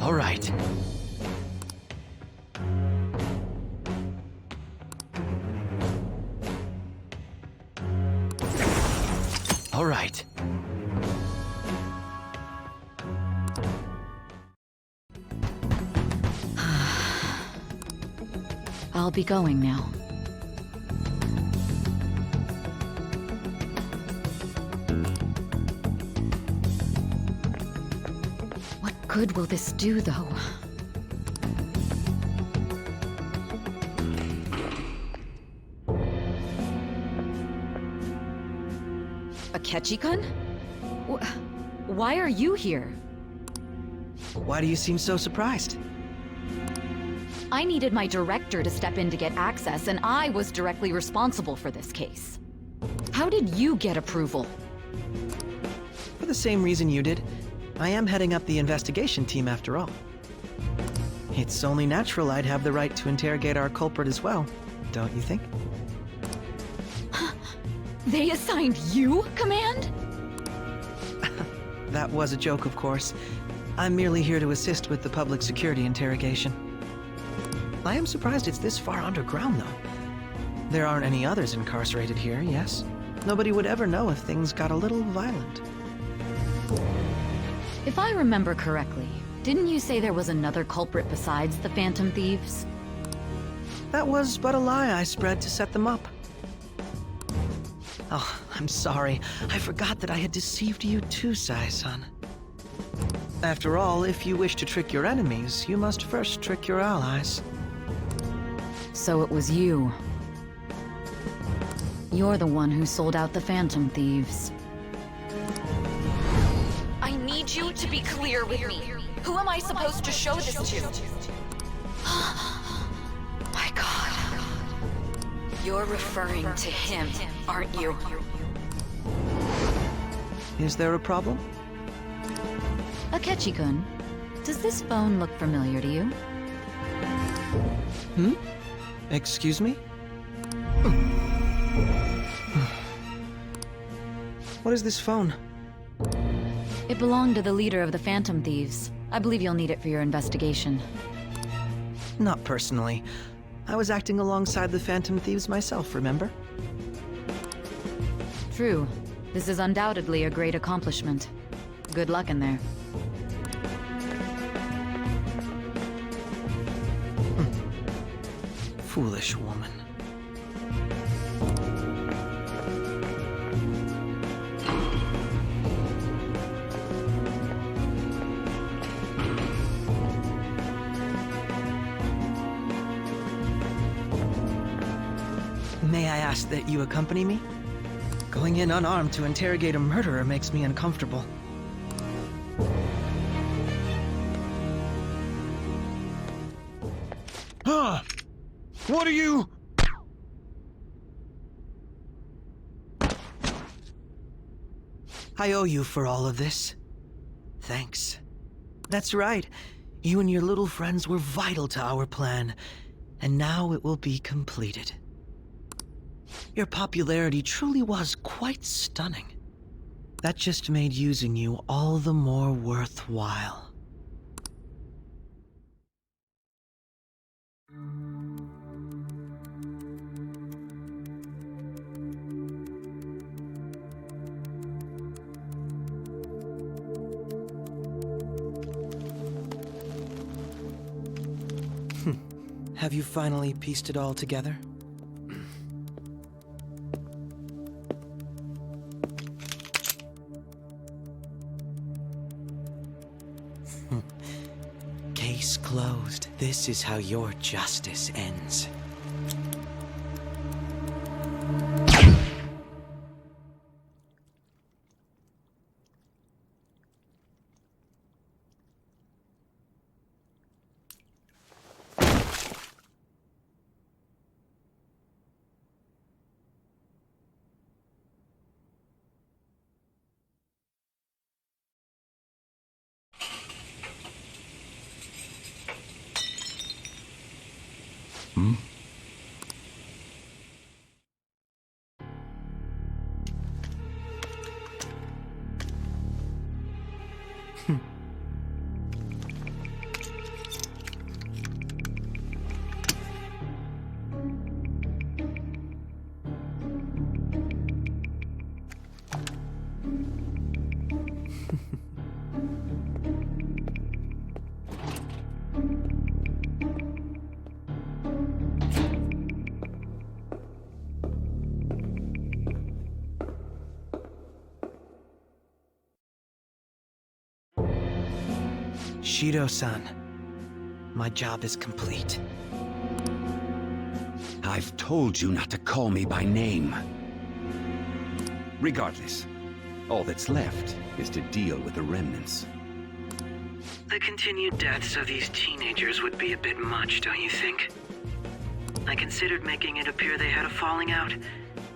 All right. All right. I'll be going now. What good will this do, though? Akechi-kun? Why are you here? Why do you seem so surprised? I needed my director to step in to get access, and I was directly responsible for this case. How did you get approval? For the same reason you did. I am heading up the investigation team after all. It's only natural I'd have the right to interrogate our culprit as well, don't you think? They assigned you command? That was a joke, of course. I'm merely here to assist with the public security interrogation. I am surprised it's this far underground, though. There aren't any others incarcerated here, yes? Nobody would ever know if things got a little violent. If I remember correctly, didn't you say there was another culprit besides the Phantom Thieves? That was but a lie I spread to set them up. Oh, I'm sorry. I forgot that I had deceived you too, Sai-san. After all, if you wish to trick your enemies, you must first trick your allies. So it was you. You're the one who sold out the Phantom Thieves. I need you to be clear with me. Who am I supposed to show this to? My God. You're referring to him, aren't you? Is there a problem? Akechi-kun, does this phone look familiar to you? Hmm? Excuse me? What is this phone? It belonged to the leader of the Phantom Thieves. I believe you'll need it for your investigation. Not personally. I was acting alongside the Phantom Thieves myself, remember? True. This is undoubtedly a great accomplishment. Good luck in there. Foolish woman. May I ask that you accompany me? Going in unarmed to interrogate a murderer makes me uncomfortable. Huh? What are you? I owe you for all of this. Thanks. That's right. You and your little friends were vital to our plan, and now it will be completed. Your popularity truly was quite stunning. That just made using you all the more worthwhile. Have you finally pieced it all together? Case closed. This is how your justice ends. Hmm? Shido-san, my job is complete. I've told you not to call me by name. Regardless, All that's left is to deal with the remnants. The continued deaths of these teenagers would be a bit much, don't you think? I considered making it appear they had a falling out,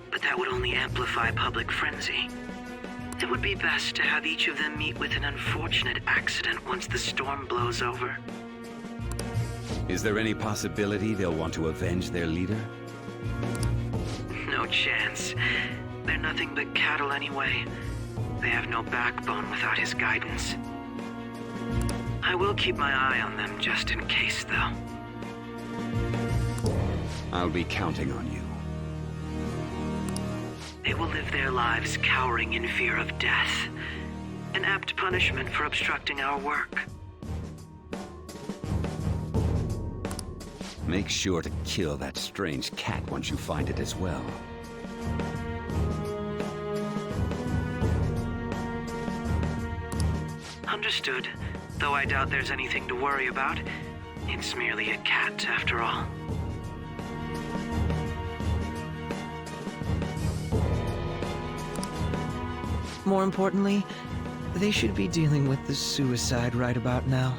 but that would only amplify public frenzy. It would be best to have each of them meet with an unfortunate accident once the storm blows over. Is there any possibility they'll want to avenge their leader? No chance. They're nothing but cattle anyway. They have no backbone without his guidance. I will keep my eye on them just in case, though. I'll be counting on you. They will live their lives cowering in fear of death. An apt punishment for obstructing our work. Make sure to kill that strange cat once you find it as well. Understood. Though I doubt there's anything to worry about. It's merely a cat, after all. More importantly, they should be dealing with the suicide right about now.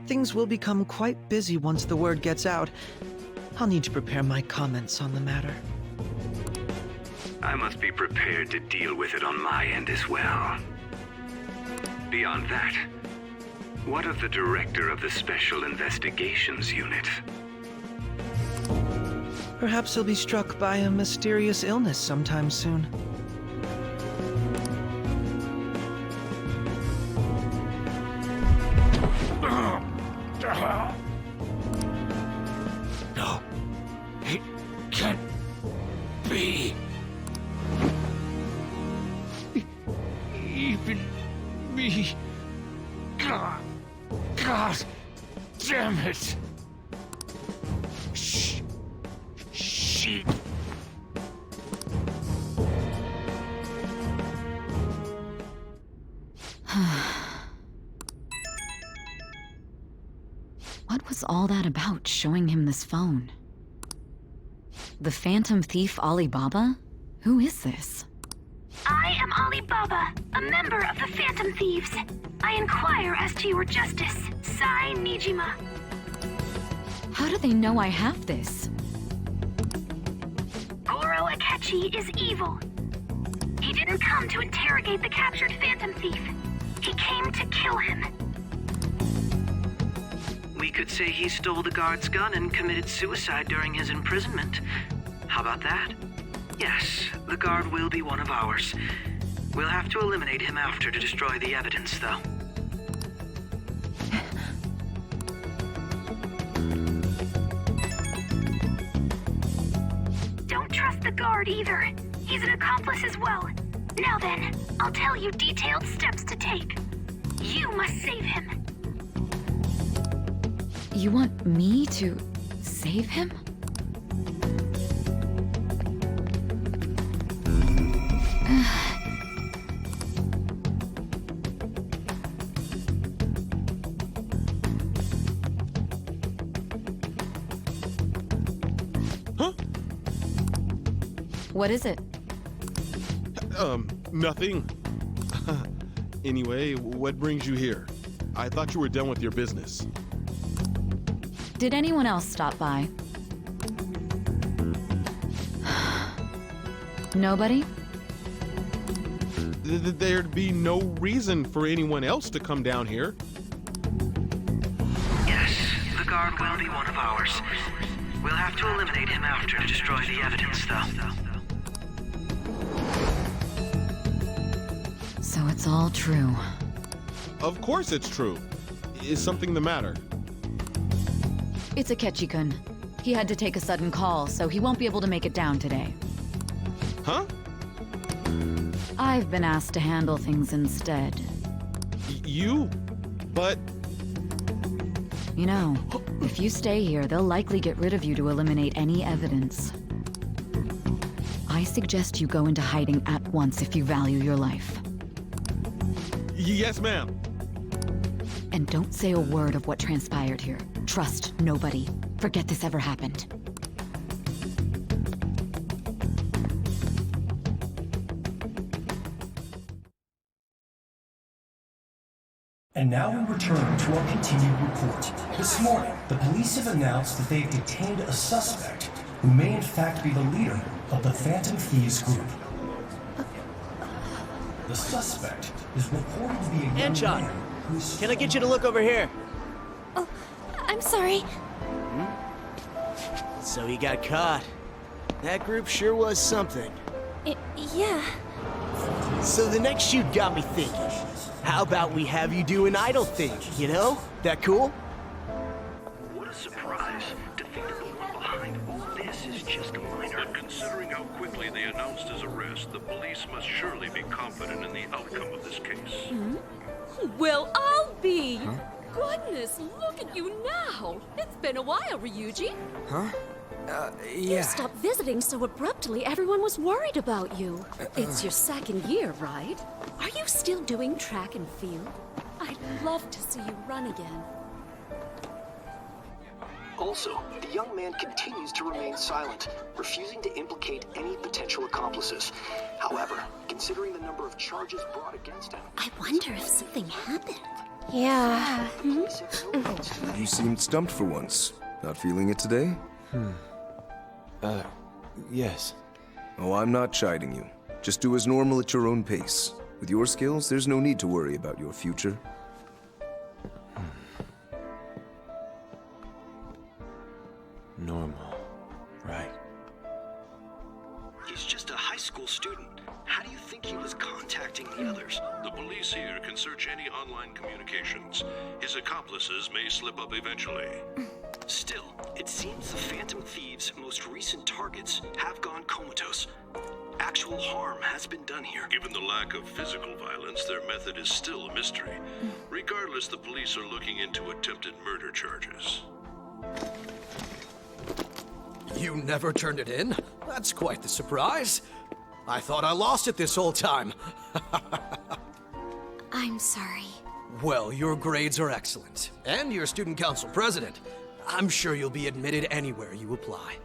Things will become quite busy once the word gets out. I'll need to prepare my comments on the matter. I must be prepared to deal with it on my end as well. Beyond that, what of the director of the Special Investigations Unit? Perhaps he'll be struck by a mysterious illness sometime soon. No, it can't be. Even me. God damn it. She. What was all that about, showing him this phone? The Phantom Thief Alibaba? Who is this? I am Alibaba, a member of the Phantom Thieves. I inquire as to your justice, Sai Nijima. How do they know I have this? Goro Akechi is evil. He didn't come to interrogate the captured Phantom Thief. He came to kill him. We could say he stole the guard's gun and committed suicide during his imprisonment. How about that? Yes, the guard will be one of ours. We'll have to eliminate him after to destroy the evidence, though. Don't trust the guard either. He's an accomplice as well. Now then, I'll tell you detailed steps to take. You must save him. You want me to save him? Huh? What is it? Nothing. Anyway, what brings you here? I thought you were done with your business. Did anyone else stop by? Nobody? There'd be no reason for anyone else to come down here. Yes, the guard will be one of ours. We'll have to eliminate him after to destroy the evidence, though. So it's all true. Of course it's true. Is something the matter? It's Akechi-kun. He had to take a sudden call, so he won't be able to make it down today. Huh? I've been asked to handle things instead. You? But... You know, if you stay here, they'll likely get rid of you to eliminate any evidence. I suggest you go into hiding at once if you value your life. Yes, ma'am. And don't say a word of what transpired here. Trust nobody. Forget this ever happened. And now we return to our continued report. This morning, the police have announced that they've detained a suspect who may in fact be the leader of the Phantom Thieves group. The suspect is reported to be a young Anshot, man who's... can I get you to look over here? Oh, I'm sorry. So he got caught. That group sure was something. Yeah. So the next shoot got me thinking. How about we have you do an idle thing, you know? That cool? What a surprise. To think that the one behind all this is just a minor. But considering how quickly they announced his arrest, the police must surely be confident in the outcome of this case. Well, I'll be. Goodness, look at you now. It's been a while, Ryuji. Huh? You stopped visiting so abruptly, everyone was worried about you. It's your second year, right? Are you still doing track and field? I'd love to see you run again. Also, the young man continues to remain silent, refusing to implicate any potential accomplices. However, considering the number of charges brought against him... I wonder if something happened. Yeah. You seemed stumped for once. Not feeling it today? Yes. Oh, I'm not chiding you. Just do as normal at your own pace. With your skills, there's no need to worry about your future. Normal. Right. He's just a high school student. How do you think he was contacting the others? The police here can search any online communications. His accomplices may slip up eventually. Still, it seems the Phantom Thieves' most recent targets have gone comatose. Actual harm has been done here. Given the lack of physical violence, their method is still a mystery. Regardless, the police are looking into attempted murder charges. You never turned it in? That's quite the surprise. I thought I lost it this whole time. I'm sorry. Well, your grades are excellent. And you're student council president. I'm sure you'll be admitted anywhere you apply.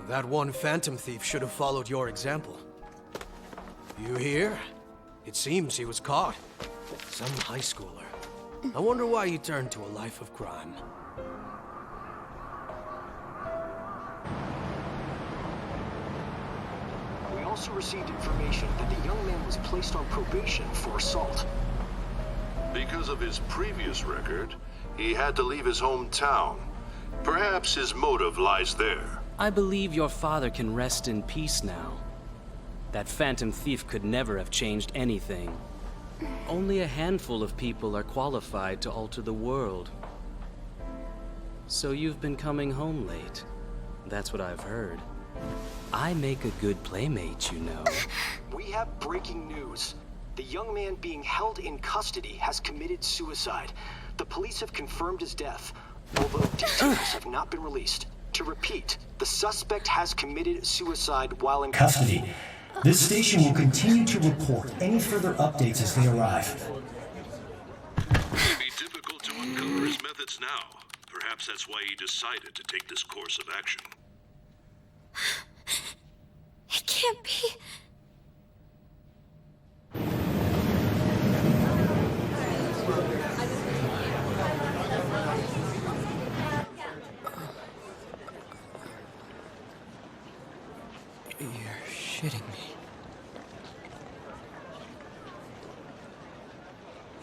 That one Phantom Thief should have followed your example. You hear? It seems he was caught. Some high schooler. I wonder why he turned to a life of crime. We also received information that the young man was placed on probation for assault. Because of his previous record, he had to leave his hometown. Perhaps his motive lies there. I believe your father can rest in peace now. That Phantom Thief could never have changed anything. Only a handful of people are qualified to alter the world. So you've been coming home late. That's what I've heard. I make a good playmate, you know. We have breaking news. The young man being held in custody has committed suicide. The police have confirmed his death, although details have not been released. To repeat, the suspect has committed suicide while in custody. This station will continue to report any further updates as they arrive. It may be difficult to uncover his methods now. Perhaps that's why he decided to take this course of action. It can't be. You're shitting me.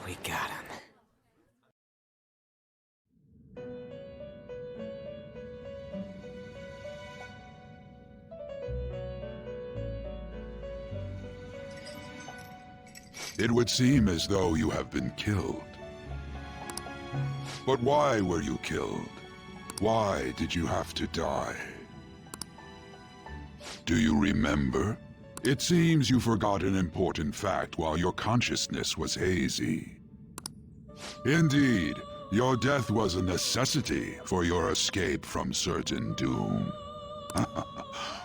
We got him. It would seem as though you have been killed. But why were you killed? Why did you have to die? Do you remember? It seems you forgot an important fact while your consciousness was hazy. Indeed, Your death was a necessity for your escape from certain doom.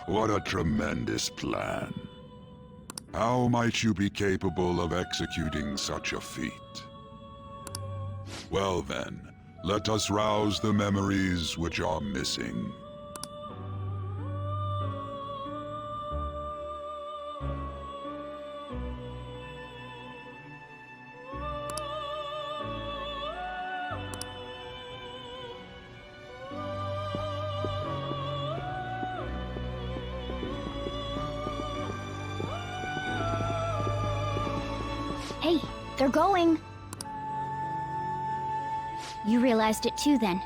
What a tremendous plan. How might you be capable of executing such a feat? Well then, let us rouse the memories which are missing. Hey, they're going. You realized it too, then.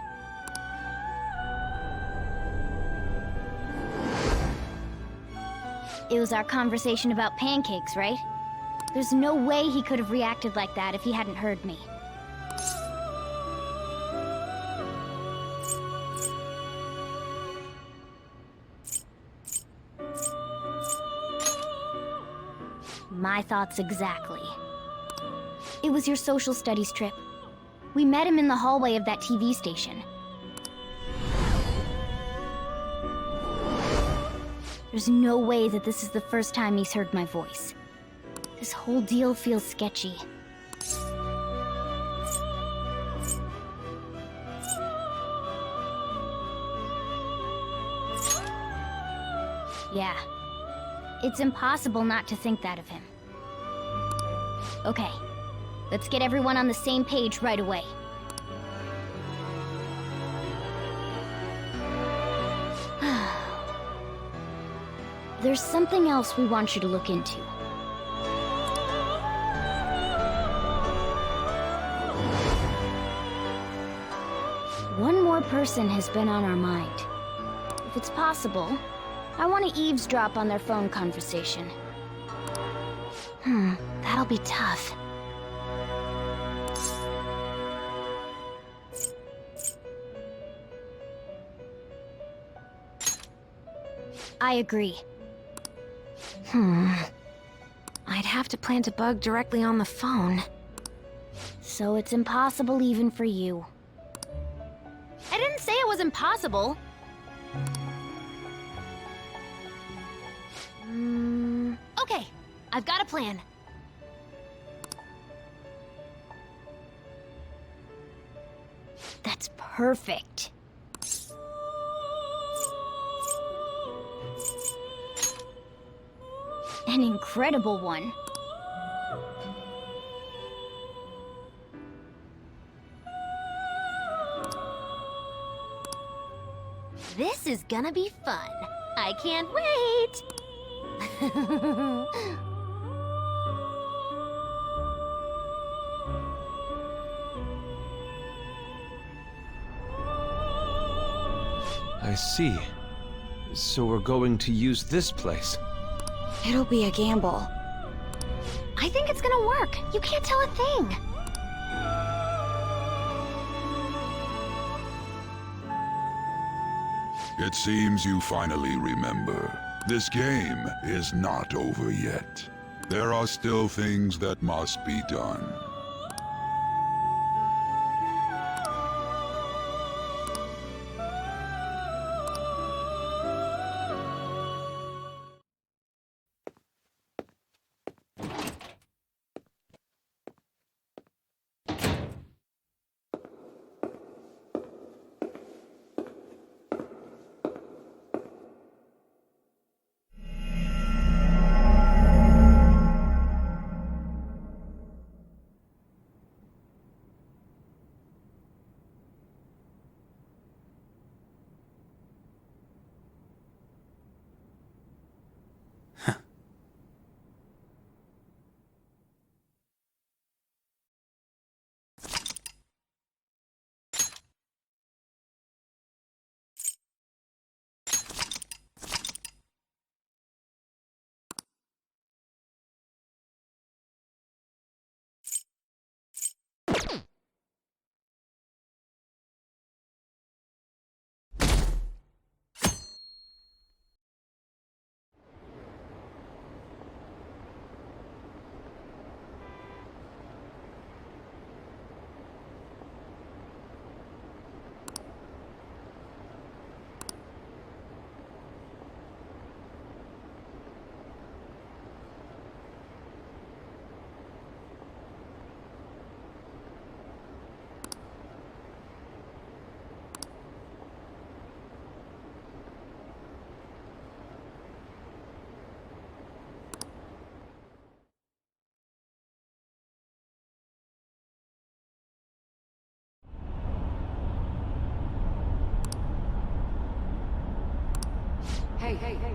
It was our conversation about pancakes, right? There's no way he could have reacted like that if he hadn't heard me. My thoughts exactly. It was your social studies trip. We met him in the hallway of that TV station. There's no way that this is the first time he's heard my voice. This whole deal feels sketchy. Yeah. It's impossible not to think that of him. Okay. Let's get everyone on the same page right away. There's something else we want you to look into. One more person has been on our mind. If it's possible, I want to eavesdrop on their phone conversation. That'll be tough. I agree. I'd have to plant a bug directly on the phone. So it's impossible even for you. I didn't say it was impossible. Okay, I've got a plan. That's perfect. An incredible one. This is gonna be fun. I can't wait! I see. So we're going to use this place. It'll be a gamble. I think it's gonna work. You can't tell a thing. It seems you finally remember. This game is not over yet. There are still things that must be done.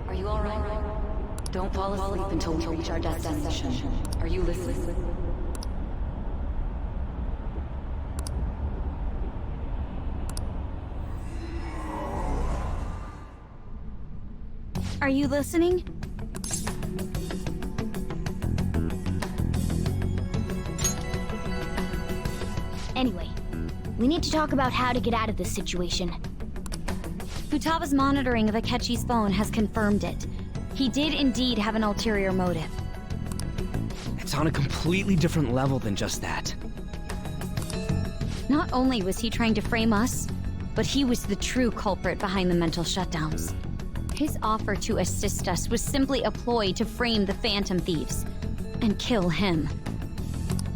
are you alright? Don't fall asleep until we reach our destination. Are you listening? Are you listening? Anyway, we need to talk about how to get out of this situation. Futaba's monitoring of Akechi's phone has confirmed it. He did indeed have an ulterior motive. It's on a completely different level than just that. Not only was he trying to frame us, but he was the true culprit behind the mental shutdowns. His offer to assist us was simply a ploy to frame the Phantom Thieves and kill him.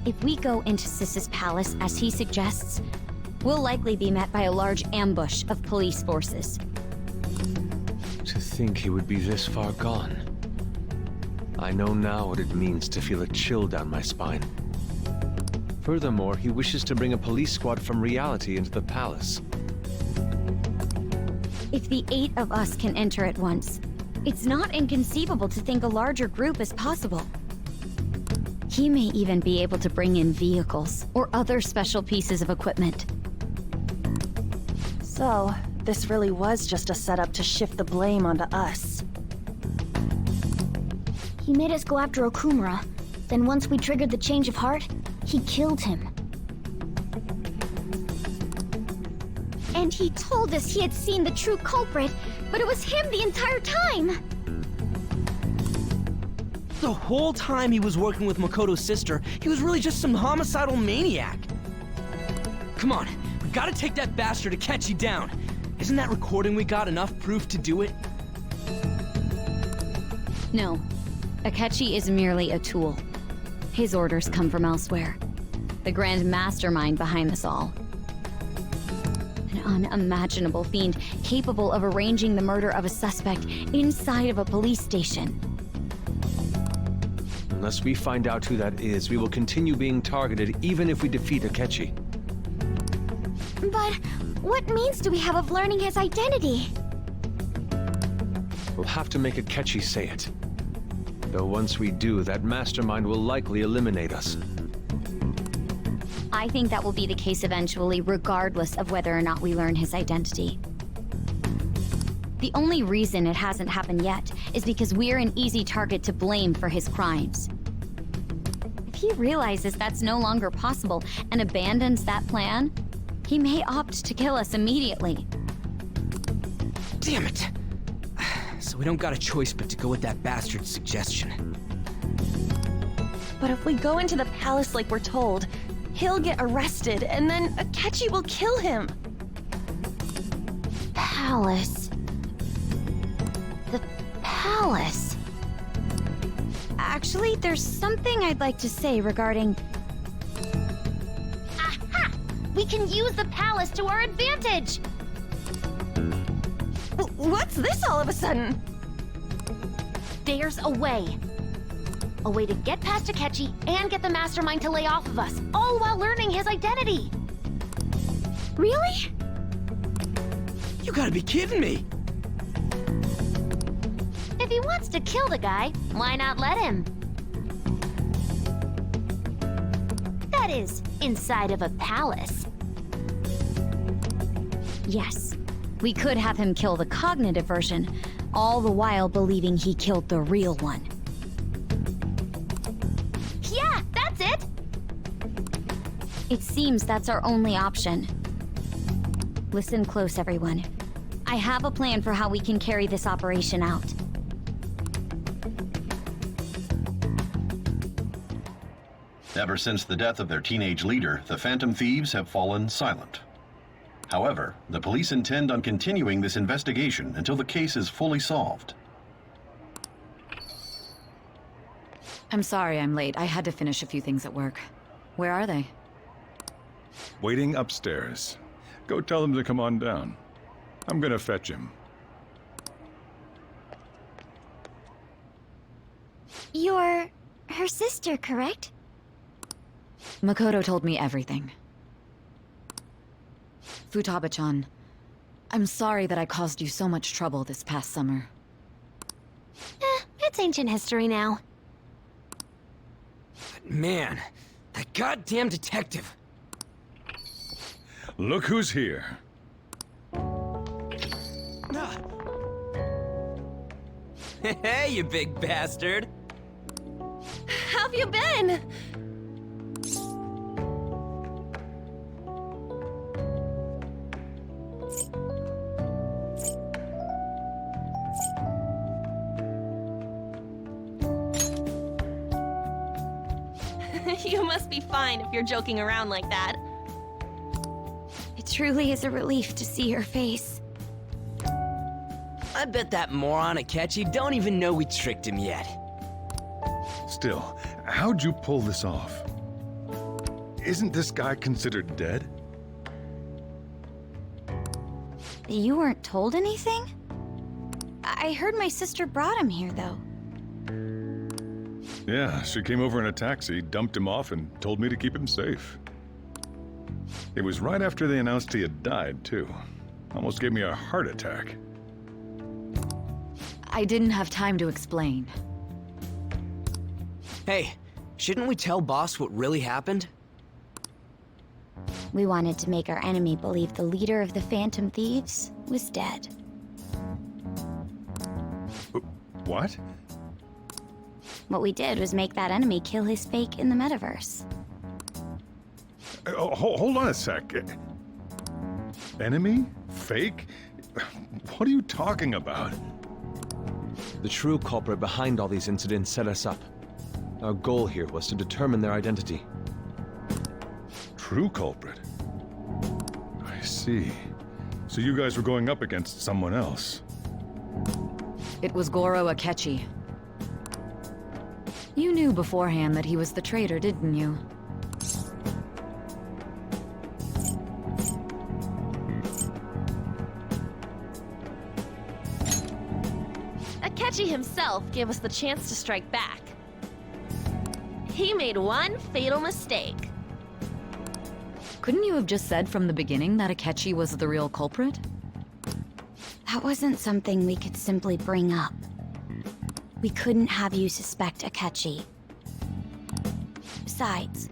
If we go into Sis's palace as he suggests, we'll likely be met by a large ambush of police forces. To think he would be this far gone. I know now what it means to feel a chill down my spine. Furthermore, he wishes to bring a police squad from reality into the palace. If the 8 of us can enter at once, it's not inconceivable to think a larger group is possible. He may even be able to bring in vehicles or other special pieces of equipment. So, this really was just a setup to shift the blame onto us. He made us go after Okumura. Then once we triggered the change of heart, he killed him. And he told us he had seen the true culprit, but it was him the entire time! The whole time he was working with Makoto's sister, he was really just some homicidal maniac. Come on, we gotta take that bastard Akechi down. Isn't that recording we got enough proof to do it? No. Akechi is merely a tool. His orders come from elsewhere. The grand mastermind behind this all. An unimaginable fiend capable of arranging the murder of a suspect inside of a police station. Unless we find out who that is, we will continue being targeted even if we defeat Akechi. But what means do we have of learning his identity? We'll have to make Akechi say it. Though once we do, that mastermind will likely eliminate us. I think that will be the case eventually, regardless of whether or not we learn his identity. The only reason it hasn't happened yet is because we're an easy target to blame for his crimes. If he realizes that's no longer possible and abandons that plan, he may opt to kill us immediately. Damn it! So we don't got a choice but to go with that bastard's suggestion. But if we go into the palace like we're told, he'll get arrested, and then Akechi will kill him. Palace. The palace. Actually, there's something I'd like to say regarding... Aha! We can use the palace to our advantage! What's this all of a sudden? There's a way. A way to get past Akechi and get the mastermind to lay off of us, all while learning his identity. Really? You gotta be kidding me! If he wants to kill the guy, why not let him? That is, inside of a palace. Yes, we could have him kill the cognitive version, all the while believing he killed the real one. Yeah, that's it! It seems that's our only option. Listen close, everyone. I have a plan for how we can carry this operation out. Ever since the death of their teenage leader, the Phantom Thieves have fallen silent. However, the police intend on continuing this investigation until the case is fully solved. I'm sorry I'm late. I had to finish a few things at work. Where are they? Waiting upstairs. Go tell them to come on down. I'm gonna fetch him. You're her sister, correct? Makoto told me everything. Futaba-chan, I'm sorry that I caused you so much trouble this past summer. That's ancient history now. Man, that goddamn detective. Look who's here. Hey, you big bastard. How have you been? You must be fine if you're joking around like that. It truly is a relief to see your face. I bet that moron Akechi don't even know we tricked him yet. Still, how'd you pull this off? Isn't this guy considered dead? You weren't told anything? I heard my sister brought him here, though. Yeah, she came over in a taxi, dumped him off, and told me to keep him safe. It was right after they announced he had died, too. Almost gave me a heart attack. I didn't have time to explain. Hey, shouldn't we tell Boss what really happened? We wanted to make our enemy believe the leader of the Phantom Thieves was dead. What? What we did was make that enemy kill his fake in the metaverse. Hold on a sec. Enemy? Fake? What are you talking about? The true culprit behind all these incidents set us up. Our goal here was to determine their identity. True culprit? I see. So you guys were going up against someone else. It was Goro Akechi. You knew beforehand that he was the traitor, didn't you? Akechi himself gave us the chance to strike back. He made one fatal mistake. Couldn't you have just said from the beginning that Akechi was the real culprit? That wasn't something we could simply bring up. We couldn't have you suspect Akechi. Besides,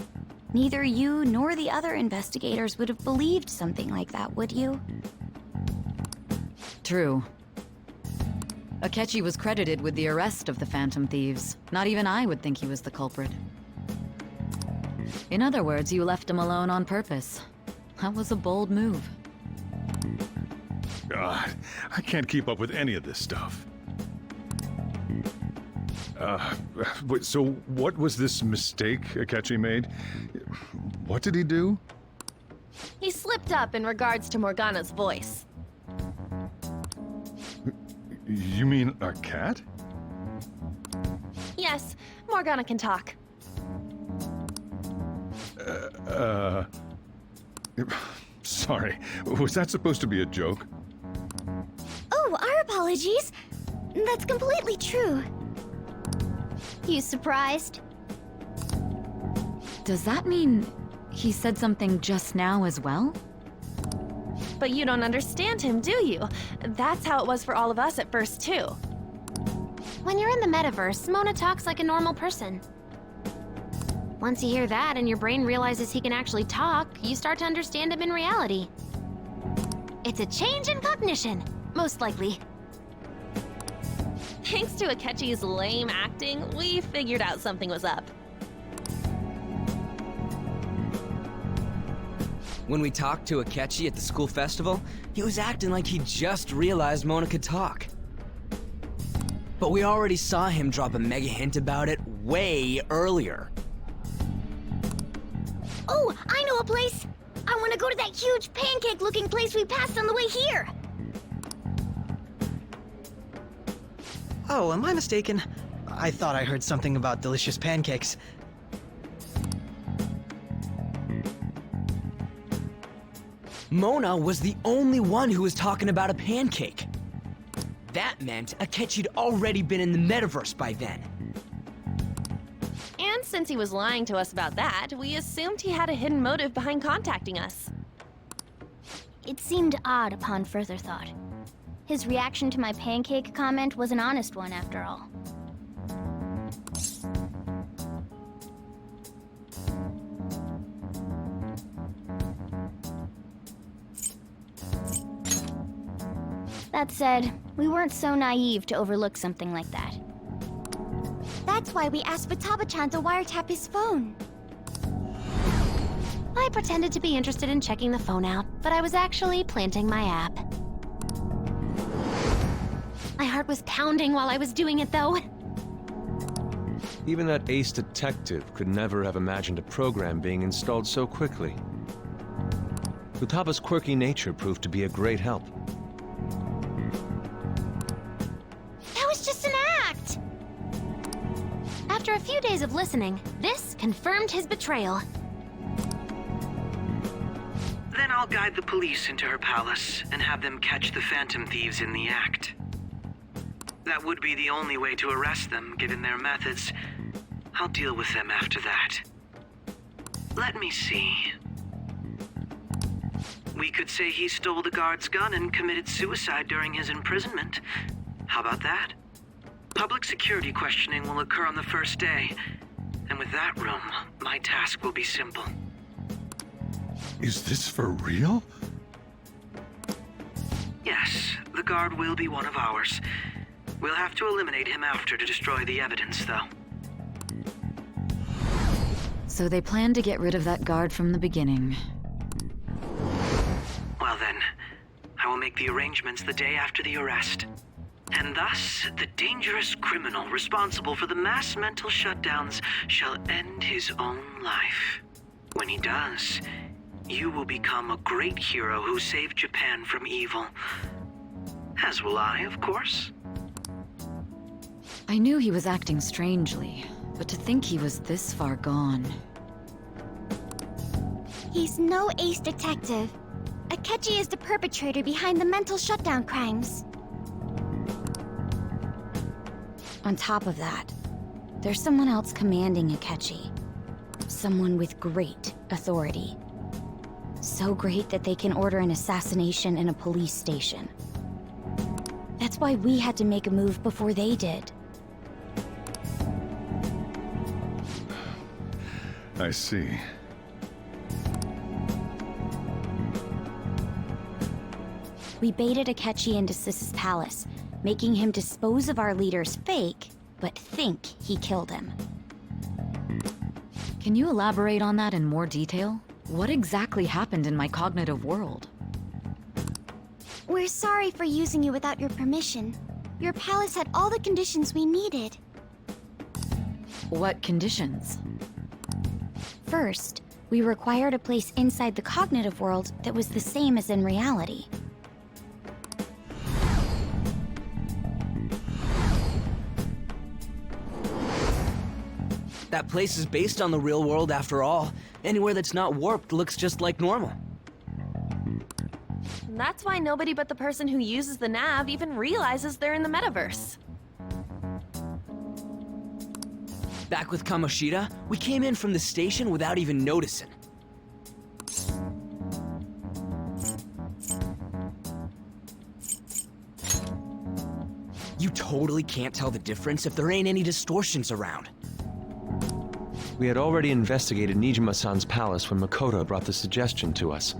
neither you nor the other investigators would have believed something like that, would you? True. Akechi was credited with the arrest of the Phantom Thieves. Not even I would think he was the culprit. In other words, you left him alone on purpose. That was a bold move. God, I can't keep up with any of this stuff. So what was this mistake Akechi made? What did he do? He slipped up in regards to Morgana's voice. You mean a cat? Yes, Morgana can talk. Sorry. Was that supposed to be a joke? Oh, our apologies. That's completely true. You surprised? Does that mean he said something just now as well? But you don't understand him, do you? That's how it was for all of us at first, too. When you're in the metaverse, Mona talks like a normal person. Once you hear that and your brain realizes he can actually talk, you start to understand him in reality. It's a change in cognition, most likely. Thanks to Akechi's lame acting, we figured out something was up. When we talked to Akechi at the school festival, he was acting like he just realized Mona could talk. But we already saw him drop a mega hint about it way earlier. Oh, I know a place! I want to go to that huge pancake-looking place we passed on the way here! Oh, am I mistaken? I thought I heard something about delicious pancakes. Mona was the only one who was talking about a pancake. That meant Akechi'd already been in the metaverse by then. And since he was lying to us about that, we assumed he had a hidden motive behind contacting us. It seemed odd upon further thought. His reaction to my pancake comment was an honest one, after all. That said, we weren't so naive to overlook something like that. That's why we asked Futaba-chan to wiretap his phone. I pretended to be interested in checking the phone out, but I was actually planting my app. My heart was pounding while I was doing it, though. Even that ace detective could never have imagined a program being installed so quickly. Futaba's quirky nature proved to be a great help. That was just an act! After a few days of listening, this confirmed his betrayal. Then I'll guide the police into her palace and have them catch the Phantom Thieves in the act. That would be the only way to arrest them, given their methods. I'll deal with them after that. Let me see. We could say he stole the guard's gun and committed suicide during his imprisonment. How about that? Public security questioning will occur on the first day. And with that room, my task will be simple. Is this for real? Yes, the guard will be one of ours. We'll have to eliminate him after to destroy the evidence, though. So they planned to get rid of that guard from the beginning. Well then, I will make the arrangements the day after the arrest. And thus, the dangerous criminal responsible for the mass mental shutdowns shall end his own life. When he does, you will become a great hero who saved Japan from evil. As will I, of course. I knew he was acting strangely, but to think he was this far gone. He's no ace detective. Akechi is the perpetrator behind the mental shutdown crimes. On top of that, there's someone else commanding Akechi. Someone with great authority. So great that they can order an assassination in a police station. That's why we had to make a move before they did. I see. We baited Akechi into Sis's palace, making him dispose of our leader's fake, but think he killed him. Can you elaborate on that in more detail? What exactly happened in my cognitive world? We're sorry for using you without your permission. Your palace had all the conditions we needed. What conditions? First, we required a place inside the cognitive world that was the same as in reality. That place is based on the real world after all. Anywhere that's not warped looks just like normal. That's why nobody but the person who uses the nav even realizes they're in the metaverse. Back with Kamoshida, we came in from the station without even noticing. You totally can't tell the difference if there ain't any distortions around. We had already investigated Nijima-san's palace when Makoto brought the suggestion to us.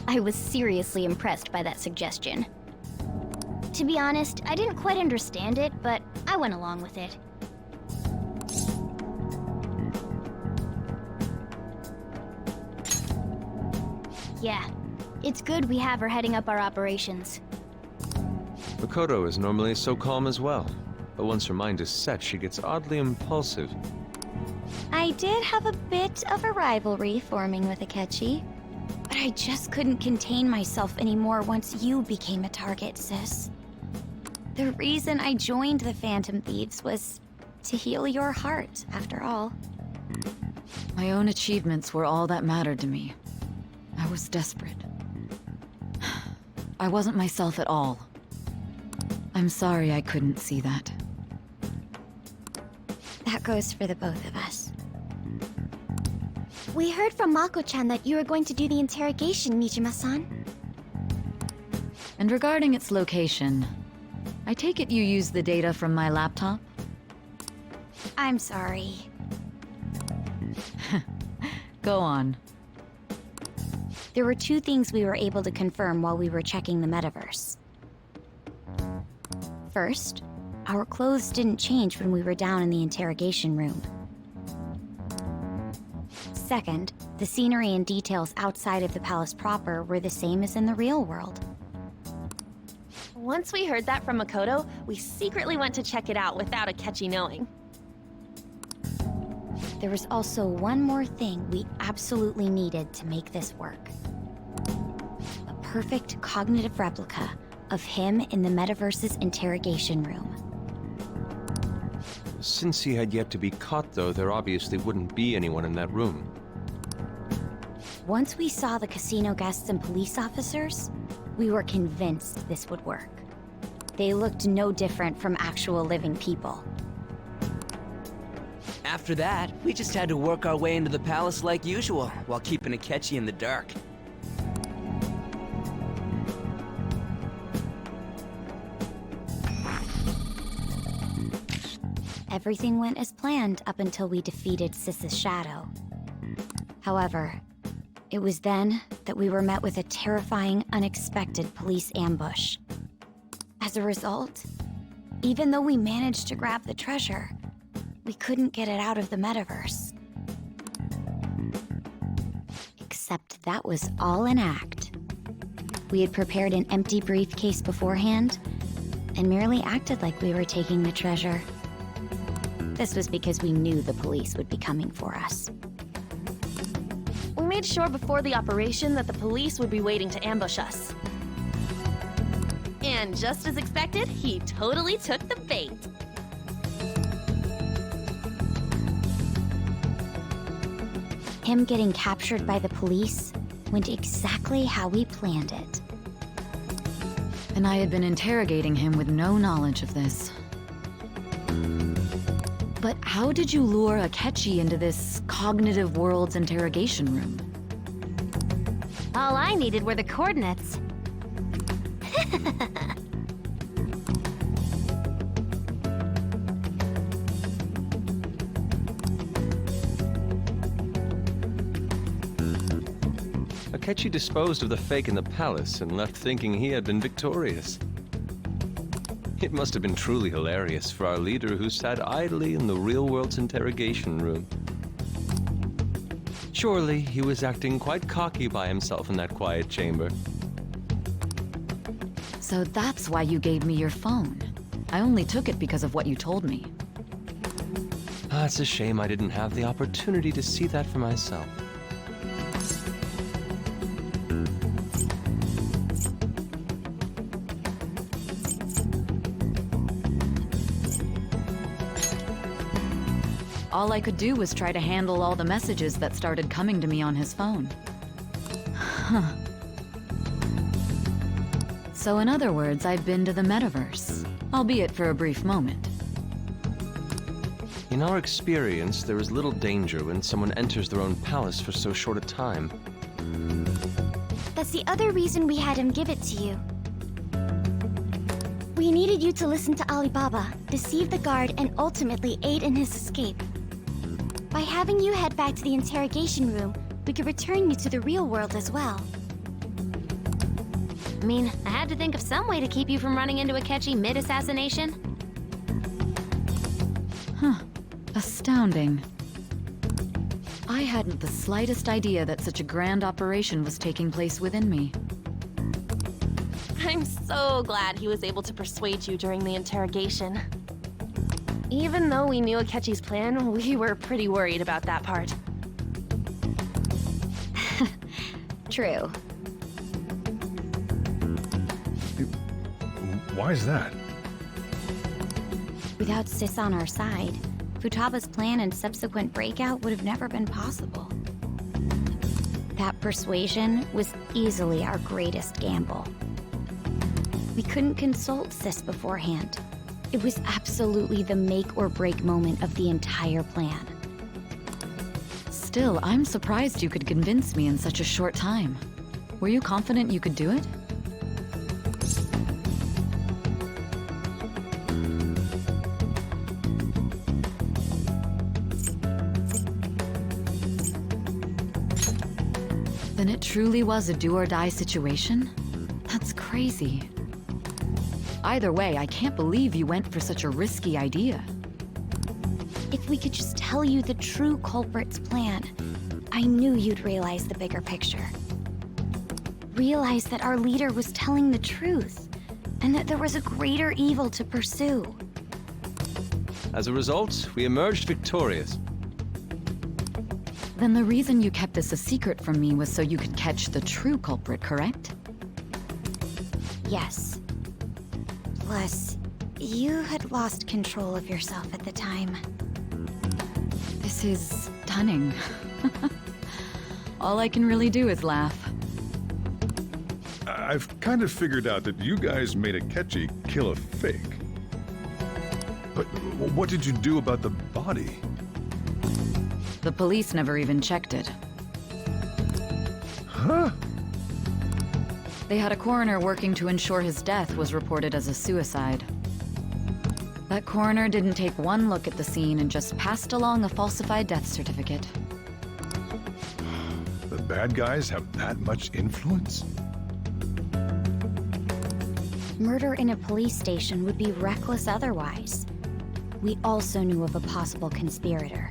I was seriously impressed by that suggestion. To be honest, I didn't quite understand it, but I went along with it. Yeah, it's good we have her heading up our operations. Makoto is normally so calm as well, but once her mind is set, she gets oddly impulsive. I did have a bit of a rivalry forming with Akechi, but I just couldn't contain myself anymore once you became a target, sis. The reason I joined the Phantom Thieves was to heal your heart, after all. My own achievements were all that mattered to me. I was desperate. I wasn't myself at all. I'm sorry I couldn't see that. That goes for the both of us. We heard from Mako-chan that you were going to do the interrogation, Nijima-san. And regarding its location, I take it you used the data from my laptop? I'm sorry. Go on. There were two things we were able to confirm while we were checking the metaverse. First, our clothes didn't change when we were down in the interrogation room. Second, the scenery and details outside of the palace proper were the same as in the real world. Once we heard that from Makoto, we secretly went to check it out without Akechi knowing. There was also one more thing we absolutely needed to make this work. A perfect cognitive replica of him in the metaverse's interrogation room. Since he had yet to be caught, though, there obviously wouldn't be anyone in that room. Once we saw the casino guests and police officers, we were convinced this would work. They looked no different from actual living people. After that, we just had to work our way into the palace like usual, while keeping Akechi in the dark. Everything went as planned up until we defeated Sis's shadow. However, it was then that we were met with a terrifying, unexpected police ambush. As a result, even though we managed to grab the treasure, we couldn't get it out of the metaverse. Except that was all an act. We had prepared an empty briefcase beforehand and merely acted like we were taking the treasure. This was because we knew the police would be coming for us. We made sure before the operation that the police would be waiting to ambush us. And just as expected, he totally took the bait. Him getting captured by the police went exactly how we planned it. And I had been interrogating him with no knowledge of this. But how did you lure Akechi into this cognitive world's interrogation room? All I needed were the coordinates. Akechi disposed of the fake in the palace and left thinking he had been victorious. It must have been truly hilarious for our leader who sat idly in the real world's interrogation room. Surely he was acting quite cocky by himself in that quiet chamber. So that's why you gave me your phone. I only took it because of what you told me. It's a shame I didn't have the opportunity to see that for myself. All I could do was try to handle all the messages that started coming to me on his phone. Huh. So in other words, I've been to the metaverse, albeit for a brief moment. In our experience, there is little danger when someone enters their own palace for so short a time. That's the other reason we had him give it to you. We needed you to listen to Alibaba, deceive the guard, and ultimately aid in his escape. By having you head back to the interrogation room, we could return you to the real world as well. I mean, I had to think of some way to keep you from running into Akechi mid-assassination. Huh. Astounding. I hadn't the slightest idea that such a grand operation was taking place within me. I'm so glad he was able to persuade you during the interrogation. Even though we knew Akechi's plan, we were pretty worried about that part. True. Why is that? Without Sis on our side, Futaba's plan and subsequent breakout would have never been possible. That persuasion was easily our greatest gamble. We couldn't consult Sis beforehand. It was absolutely the make or break moment of the entire plan. Still, I'm surprised you could convince me in such a short time. Were you confident you could do it? Then it truly was a do-or-die situation? That's crazy. Either way, I can't believe you went for such a risky idea. If we could just tell you the true culprit's plan, I knew you'd realize the bigger picture. Realize that our leader was telling the truth, and that there was a greater evil to pursue. As a result, we emerged victorious. Then the reason you kept this a secret from me was so you could catch the true culprit, correct? Yes. Plus, you had lost control of yourself at the time. This is stunning. All I can really do is laugh. I've kind of figured out that you guys made Akechi kill a fake. But what did you do about the body? The police never even checked it. Huh? They had a coroner working to ensure his death was reported as a suicide. That coroner didn't take one look at the scene and just passed along a falsified death certificate. The bad guys have that much influence? Murder in a police station would be reckless otherwise. We also knew of a possible conspirator.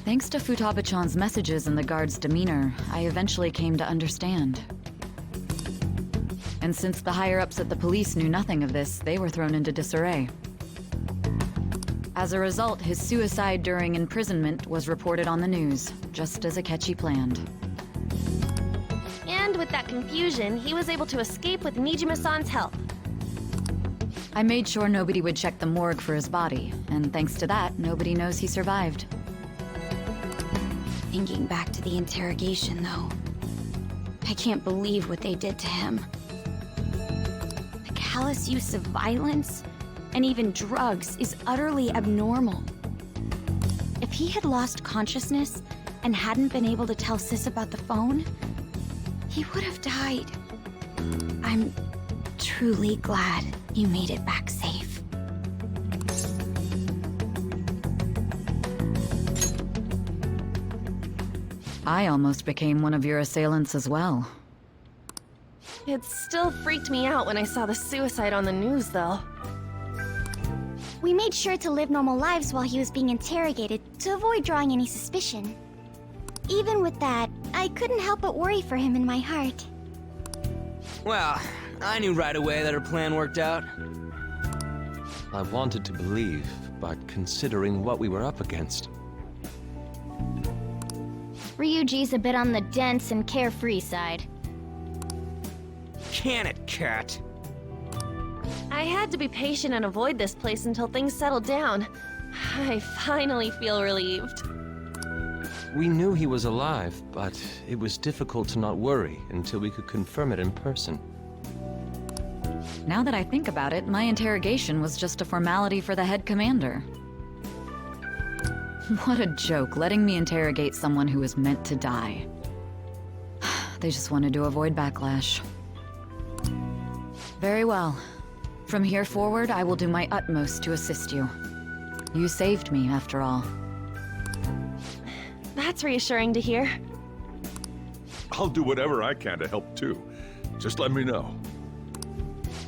Thanks to Futaba-chan's messages and the guard's demeanor, I eventually came to understand. And since the higher-ups at the police knew nothing of this, they were thrown into disarray. As a result, his suicide during imprisonment was reported on the news, just as Akechi planned. And with that confusion, he was able to escape with Nijima-san's help. I made sure nobody would check the morgue for his body, and thanks to that, nobody knows he survived. Thinking back to the interrogation, though, I can't believe what they did to him. The callous use of violence, and even drugs, is utterly abnormal. If he had lost consciousness and hadn't been able to tell Sis about the phone, he would have died. I'm truly glad you made it back safe. I almost became one of your assailants as well. It still freaked me out when I saw the suicide on the news, though. We made sure to live normal lives while he was being interrogated to avoid drawing any suspicion. Even with that, I couldn't help but worry for him in my heart. Well, I knew right away that her plan worked out. I wanted to believe, but considering what we were up against. Ryuji's a bit on the dense and carefree side. Can it, Cat? I had to be patient and avoid this place until things settled down. I finally feel relieved. We knew he was alive, but it was difficult to not worry until we could confirm it in person. Now that I think about it, my interrogation was just a formality for the head commander. What a joke, letting me interrogate someone who was meant to die. They just wanted to avoid backlash. Very well. From here forward, I will do my utmost to assist you. You saved me, after all. That's reassuring to hear. I'll do whatever I can to help too. Just let me know.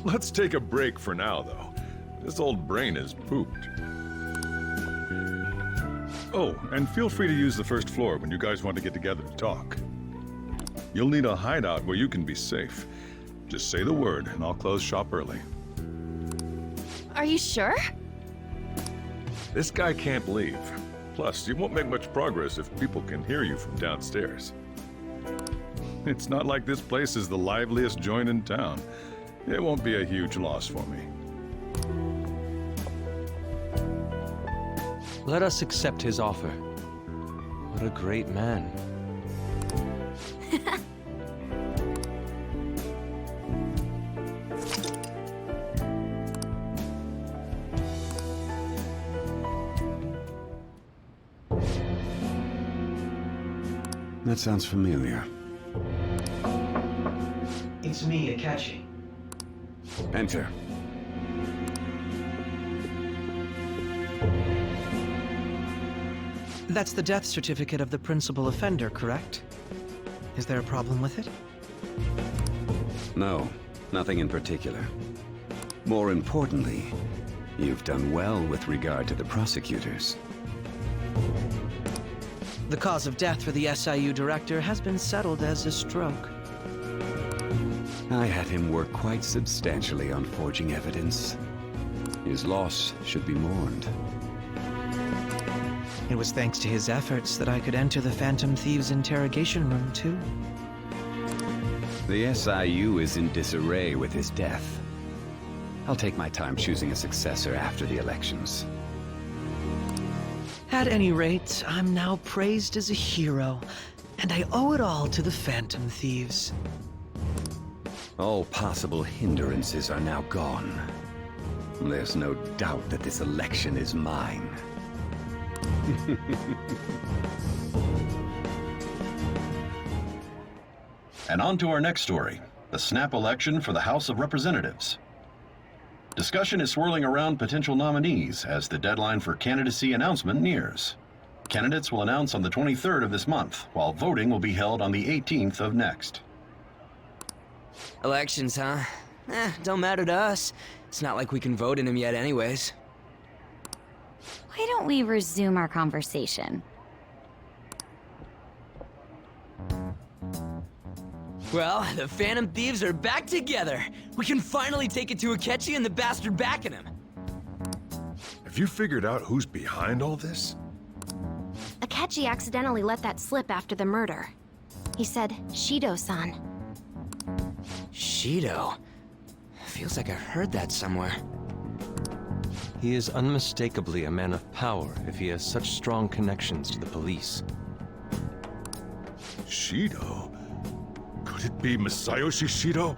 Let's take a break for now, though. This old brain is pooped. Oh, and feel free to use the first floor when you guys want to get together to talk. You'll need a hideout where you can be safe. Just say the word, and I'll close shop early. Are you sure? This guy can't leave. Plus, you won't make much progress if people can hear you from downstairs. It's not like this place is the liveliest joint in town. It won't be a huge loss for me. Let us accept his offer. What a great man. That sounds familiar. It's me, Akechi. Enter. That's the death certificate of the principal offender, correct? Is there a problem with it? No, nothing in particular. More importantly, you've done well with regard to the prosecutors. The cause of death for the SIU director has been settled as a stroke. I had him work quite substantially on forging evidence. His loss should be mourned. It was thanks to his efforts that I could enter the Phantom Thieves' interrogation room, too. The SIU is in disarray with his death. I'll take my time choosing a successor after the elections. At any rate, I'm now praised as a hero, and I owe it all to the Phantom Thieves. All possible hindrances are now gone. There's no doubt that this election is mine. And on to our next story, the snap election for the House of Representatives. Discussion is swirling around potential nominees as the deadline for candidacy announcement nears. Candidates will announce on the 23rd of this month, while voting will be held on the 18th of next. Elections, huh? Don't matter to us. It's not like we can vote in them yet anyways. Why don't we resume our conversation? Well, the Phantom Thieves are back together. We can finally take it to Akechi and the bastard backing him. Have you figured out who's behind all this? Akechi accidentally let that slip after the murder. He said, Shido-san. Shido? Feels like I heard that somewhere. He is unmistakably a man of power if he has such strong connections to the police. Shido? Could it be Masayoshi Shido?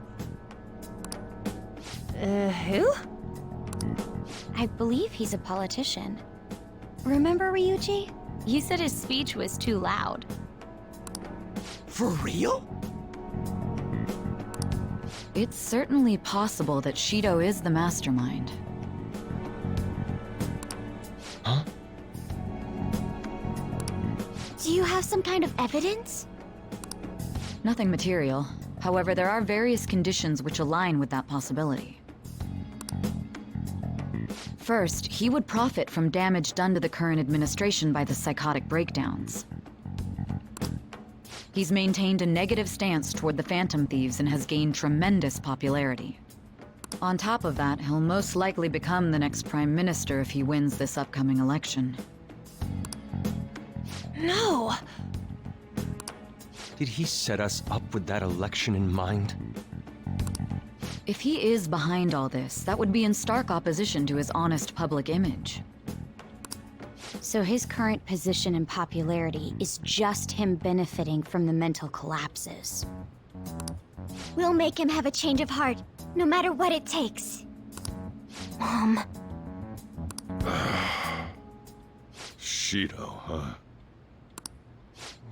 Who? I believe he's a politician. Remember, Ryuji? You said his speech was too loud. For real? It's certainly possible that Shido is the mastermind. Huh? Do you have some kind of evidence? Nothing material. However, there are various conditions which align with that possibility. First, he would profit from damage done to the current administration by the psychotic breakdowns. He's maintained a negative stance toward the Phantom Thieves and has gained tremendous popularity. On top of that, he'll most likely become the next Prime Minister if he wins this upcoming election. No! Did he set us up with that election in mind? If he is behind all this, that would be in stark opposition to his honest public image. So his current position and popularity is just him benefiting from the mental collapses. We'll make him have a change of heart, no matter what it takes. Mom. Shido, huh?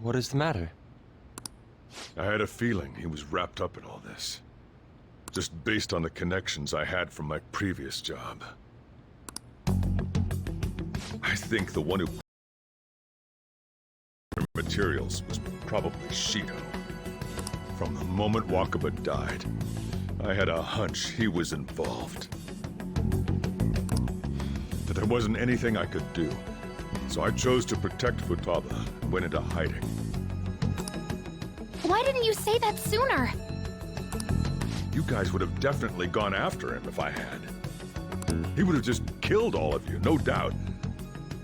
What is the matter? I had a feeling he was wrapped up in all this. Just based on the connections I had from my previous job. I think the one who materials was probably Shido. From the moment Wakaba died, I had a hunch he was involved. But there wasn't anything I could do, so I chose to protect Futaba and went into hiding. Why didn't you say that sooner? You guys would have definitely gone after him if I had. He would have just killed all of you, no doubt.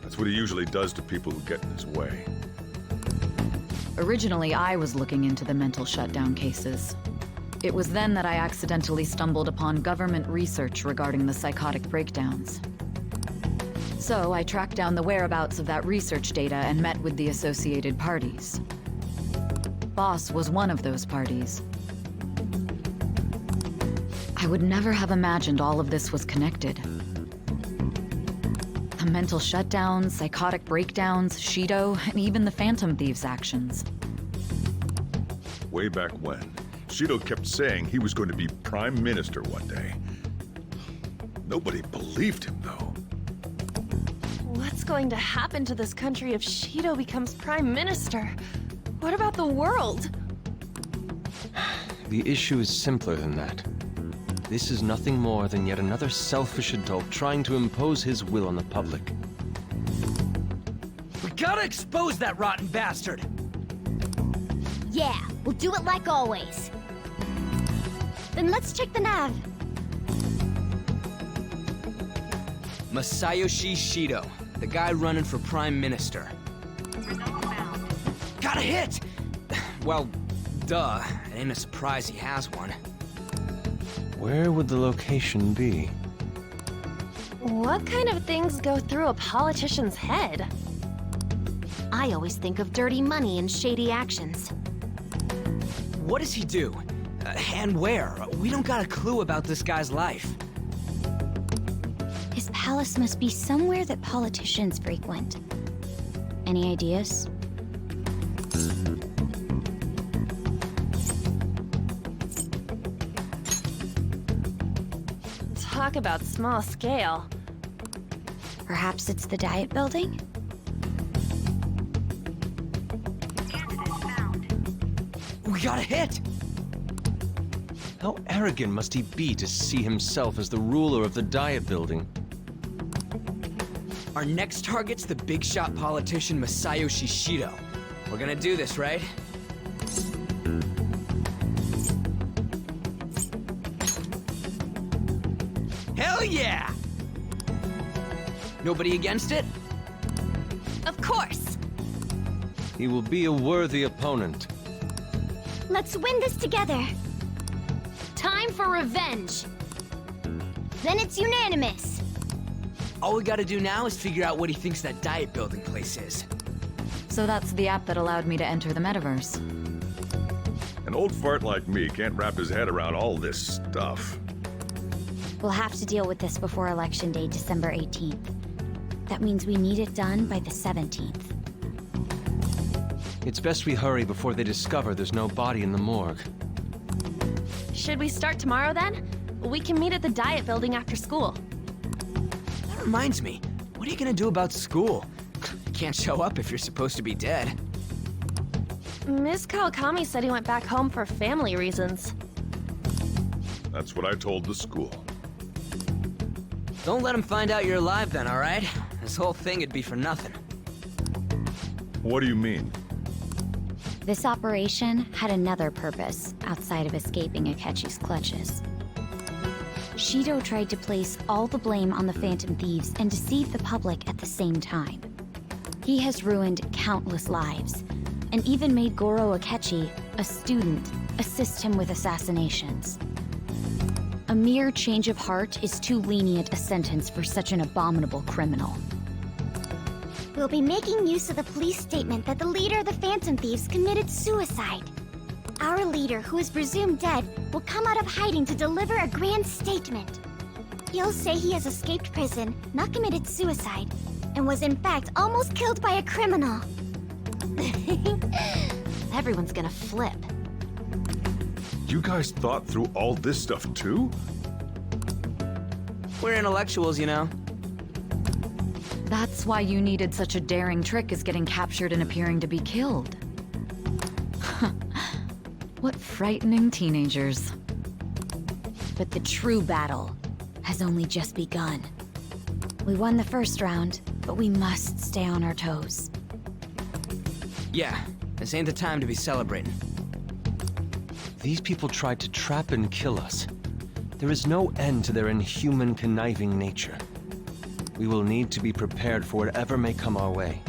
That's what he usually does to people who get in his way. Originally, I was looking into the mental shutdown cases. It was then that I accidentally stumbled upon government research regarding the psychotic breakdowns. So I tracked down the whereabouts of that research data and met with the associated parties. Boss was one of those parties. I would never have imagined all of this was connected. The mental shutdowns, psychotic breakdowns, Shido, and even the Phantom Thieves' actions. way back when. Shido kept saying he was going to be Prime Minister one day. Nobody believed him, though. What's going to happen to this country if Shido becomes Prime Minister? What about the world? The issue is simpler than that. This is nothing more than yet another selfish adult trying to impose his will on the public. We gotta expose that rotten bastard! Yeah, we'll do it like always. Then let's check the nav. Masayoshi Shido, the guy running for Prime Minister. Got a hit! Well, duh. It ain't a surprise he has one. Where would the location be? What kind of things go through a politician's head? I always think of dirty money and shady actions. What does he do? And where? We don't got a clue about this guy's life. His palace must be somewhere that politicians frequent. Any ideas? Talk about small scale. Perhaps it's the Diet Building? We got a hit! How arrogant must he be to see himself as the ruler of the Diet Building? Our next target's the big shot politician Masayoshi Shido. We're gonna do this, right? Hell yeah! Nobody against it? Of course! He will be a worthy opponent. Let's win this together. Time for revenge. Then it's unanimous. All we gotta do now is figure out what he thinks that Diet Building place is. So that's the app that allowed me to enter the metaverse. An old fart like me can't wrap his head around all this stuff. We'll have to deal with this before Election Day, December 18th. That means we need it done by the 17th. It's best we hurry before they discover there's no body in the morgue. Should we start tomorrow then? We can meet at the Diet Building after school. That reminds me, what are you gonna do about school? You can't show up if you're supposed to be dead. Ms. Kawakami said he went back home for family reasons. That's what I told the school. Don't let him find out you're alive then, alright? This whole thing would be for nothing. What do you mean? This operation had another purpose outside of escaping Akechi's clutches. Shido tried to place all the blame on the Phantom Thieves and deceive the public at the same time. He has ruined countless lives, and even made Goro Akechi, a student, assist him with assassinations. A mere change of heart is too lenient a sentence for such an abominable criminal. We'll be making use of the police statement that the leader of the Phantom Thieves committed suicide. Our leader, who is presumed dead, will come out of hiding to deliver a grand statement. He'll say he has escaped prison, not committed suicide, and was in fact almost killed by a criminal. Everyone's gonna flip. You guys thought through all this stuff too? We're intellectuals, you know. That's why you needed such a daring trick as getting captured and appearing to be killed. What frightening teenagers. But the true battle has only just begun. We won the first round, but we must stay on our toes. Yeah, this ain't the time to be celebrating. These people tried to trap and kill us. There is no end to their inhuman, conniving nature. We will need to be prepared for whatever may come our way.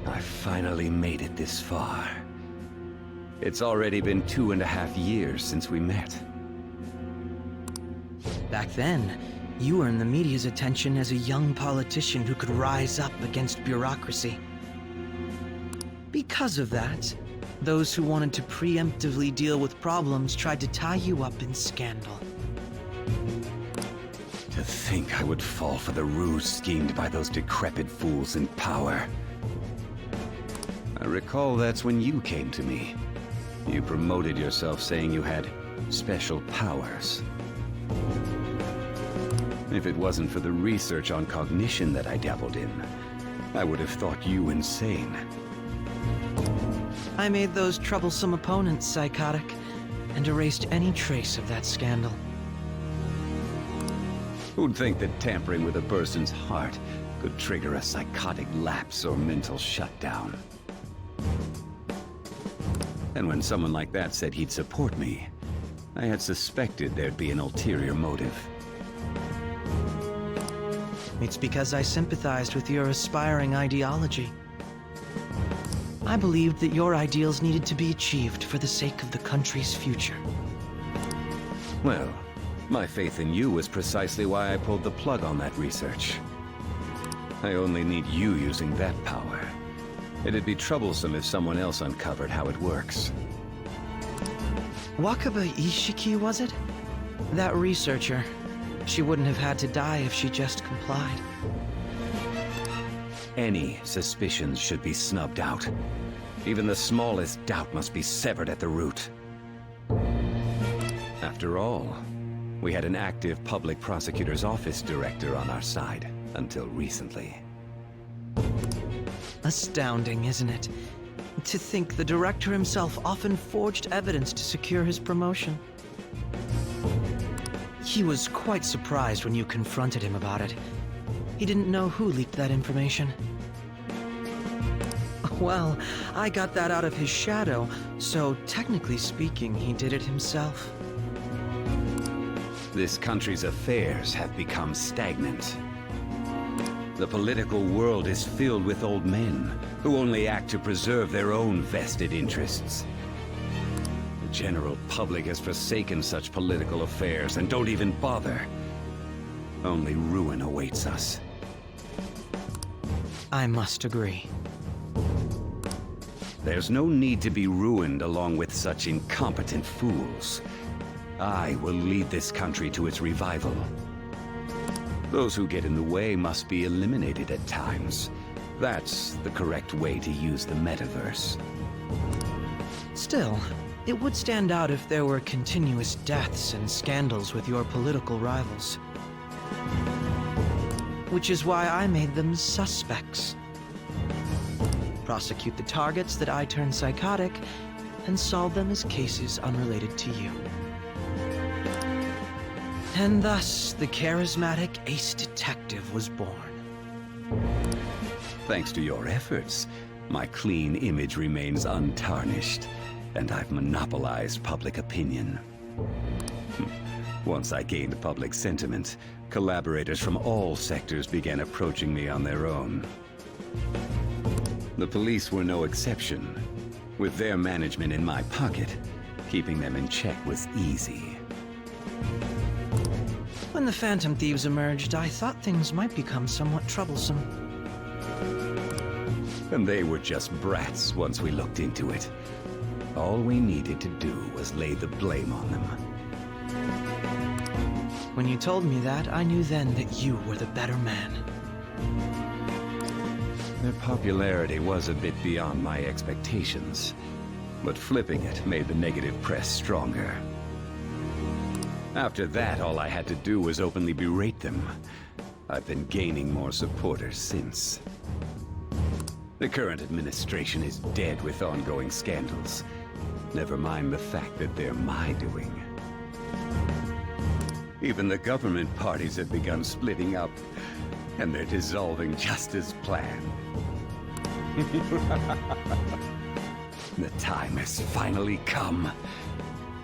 I finally made it this far. It's already been 2.5 years since we met. Back then, you earned the media's attention as a young politician who could rise up against bureaucracy. Because of that, those who wanted to preemptively deal with problems tried to tie you up in scandal. To think I would fall for the ruse schemed by those decrepit fools in power. I recall that's when you came to me. You promoted yourself saying you had special powers. If it wasn't for the research on cognition that I dabbled in, I would have thought you insane. I made those troublesome opponents psychotic, and erased any trace of that scandal. Who'd think that tampering with a person's heart could trigger a psychotic lapse or mental shutdown? And when someone like that said he'd support me, I had suspected there'd be an ulterior motive. It's because I sympathized with your aspiring ideology. I believed that your ideals needed to be achieved for the sake of the country's future. Well, my faith in you was precisely why I pulled the plug on that research. I only need you using that power. It'd be troublesome if someone else uncovered how it works. Wakaba Ishiki, was it? That researcher. She wouldn't have had to die if she just complied. Any suspicions should be snubbed out. Even the smallest doubt must be severed at the root. After all, we had an active public prosecutor's office director on our side until recently. Astounding, isn't it? To think the director himself often forged evidence to secure his promotion. He was quite surprised when you confronted him about it. He didn't know who leaked that information. Well, I got that out of his shadow, so technically speaking, he did it himself. This country's affairs have become stagnant. The political world is filled with old men who only act to preserve their own vested interests. The general public has forsaken such political affairs and don't even bother. Only ruin awaits us. I must agree. There's no need to be ruined along with such incompetent fools. I will lead this country to its revival. Those who get in the way must be eliminated at times. That's the correct way to use the metaverse. Still, it would stand out if there were continuous deaths and scandals with your political rivals. Which is why I made them suspects. Prosecute the targets that I turn psychotic, and solve them as cases unrelated to you. And thus, the charismatic ace detective was born. Thanks to your efforts, my clean image remains untarnished, and I've monopolized public opinion. Once I gained public sentiment, collaborators from all sectors began approaching me on their own. The police were no exception. With their management in my pocket, keeping them in check was easy. When the Phantom Thieves emerged, I thought things might become somewhat troublesome. And they were just brats once we looked into it. All we needed to do was lay the blame on them. When you told me that, I knew then that you were the better man. Their popularity was a bit beyond my expectations, but flipping it made the negative press stronger. After that, all I had to do was openly berate them. I've been gaining more supporters since. The current administration is dead with ongoing scandals. Never mind the fact that they're my doing. Even the government parties have begun splitting up, and they're dissolving just as planned. The time has finally come.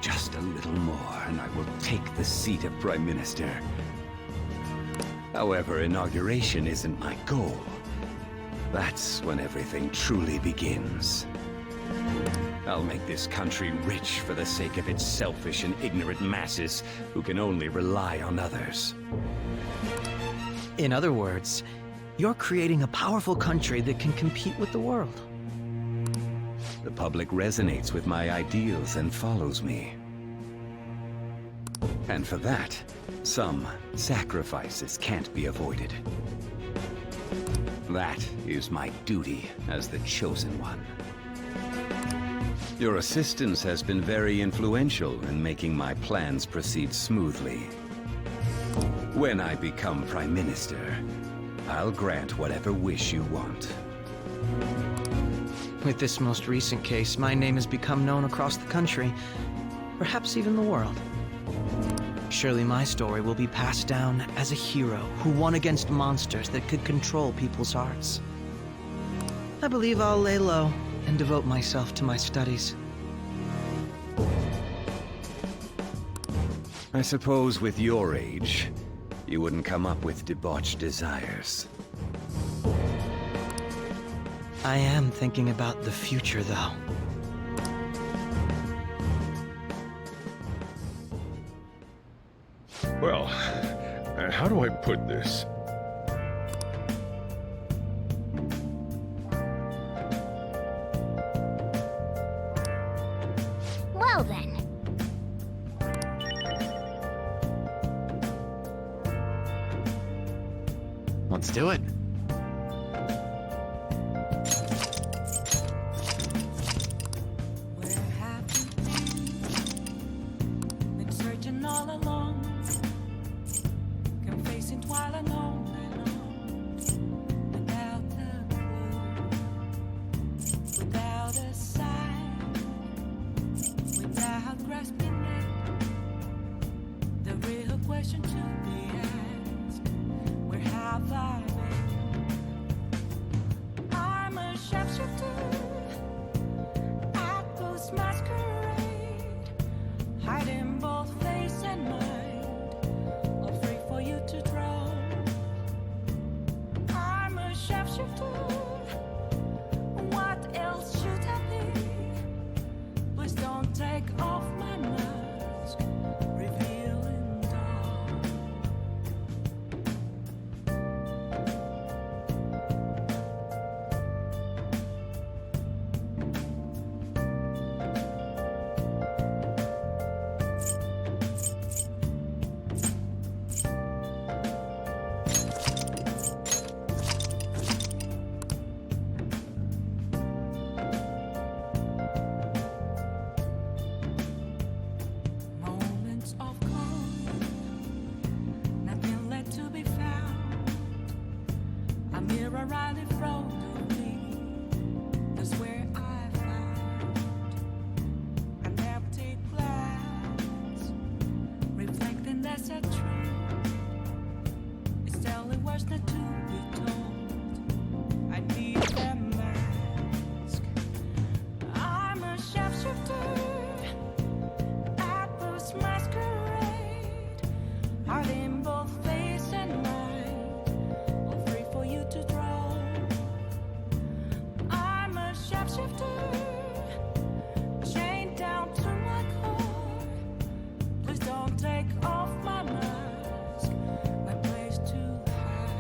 Just a little more, and I will take the seat of Prime Minister. However, inauguration isn't my goal. That's when everything truly begins. I'll make this country rich for the sake of its selfish and ignorant masses who can only rely on others. In other words, you're creating a powerful country that can compete with the world. The public resonates with my ideals and follows me. And for that, some sacrifices can't be avoided. That is my duty as the Chosen One. Your assistance has been very influential in making my plans proceed smoothly. When I become Prime Minister, I'll grant whatever wish you want. With this most recent case, my name has become known across the country, perhaps even the world. Surely my story will be passed down as a hero who won against monsters that could control people's hearts. I believe I'll lay low and devote myself to my studies. I suppose with your age, you wouldn't come up with debauched desires. I am thinking about the future, though. Well, how do I put this? Well then. Let's do it. Been searching all along, confessing while alone, without a clue, without a sign, without grasping it. The real question to be asked: where have I been? I'm a sharpshooter at Post Masquerade, hiding both face and mind, all free for you to draw. I'm a sharpshooter. What else should I be? Please don't take off my mask, revealing dawn. Moments of calm, nothing left to be found. A mirror right in front of me, that's where I found an empty glass, reflecting that's a truth. It's telling words not to be told. I need a mask. I'm a sharpshooter at Post Masquerade, hiding both face and mind, all free for you to draw. I'm a sharpshooter, chained down to my core. Please don't take off my mask, my place to hide.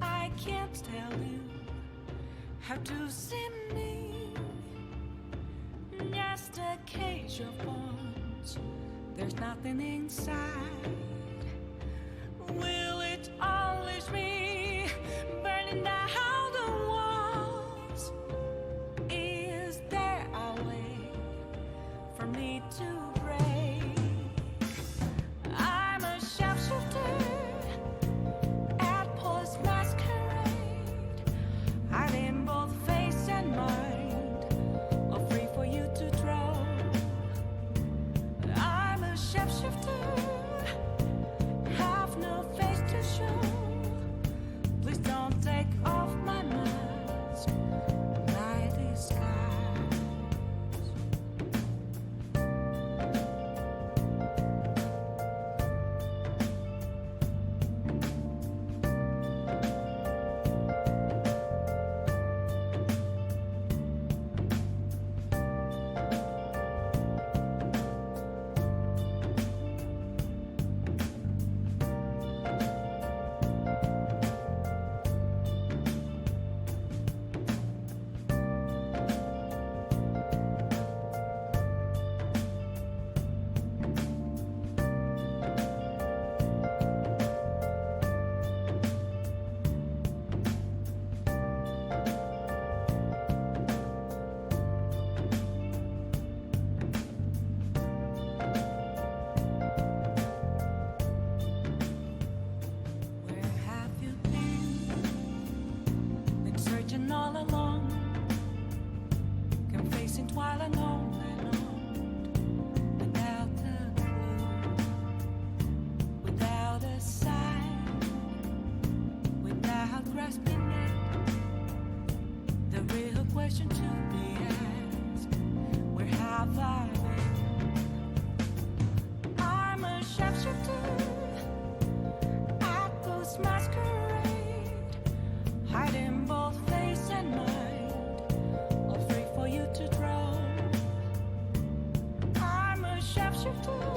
I can't tell you how to see me. Just a cage of bones. There's nothing inside. Will it unleash me, burning down the walls? Is there a way for me to break? I'm a sharpshooter at Post Masquerade, hiding both face and mind, all free for you to draw. I'm a sharpshooter, have no face to show. Please don't take off my mask, my disguise. you do?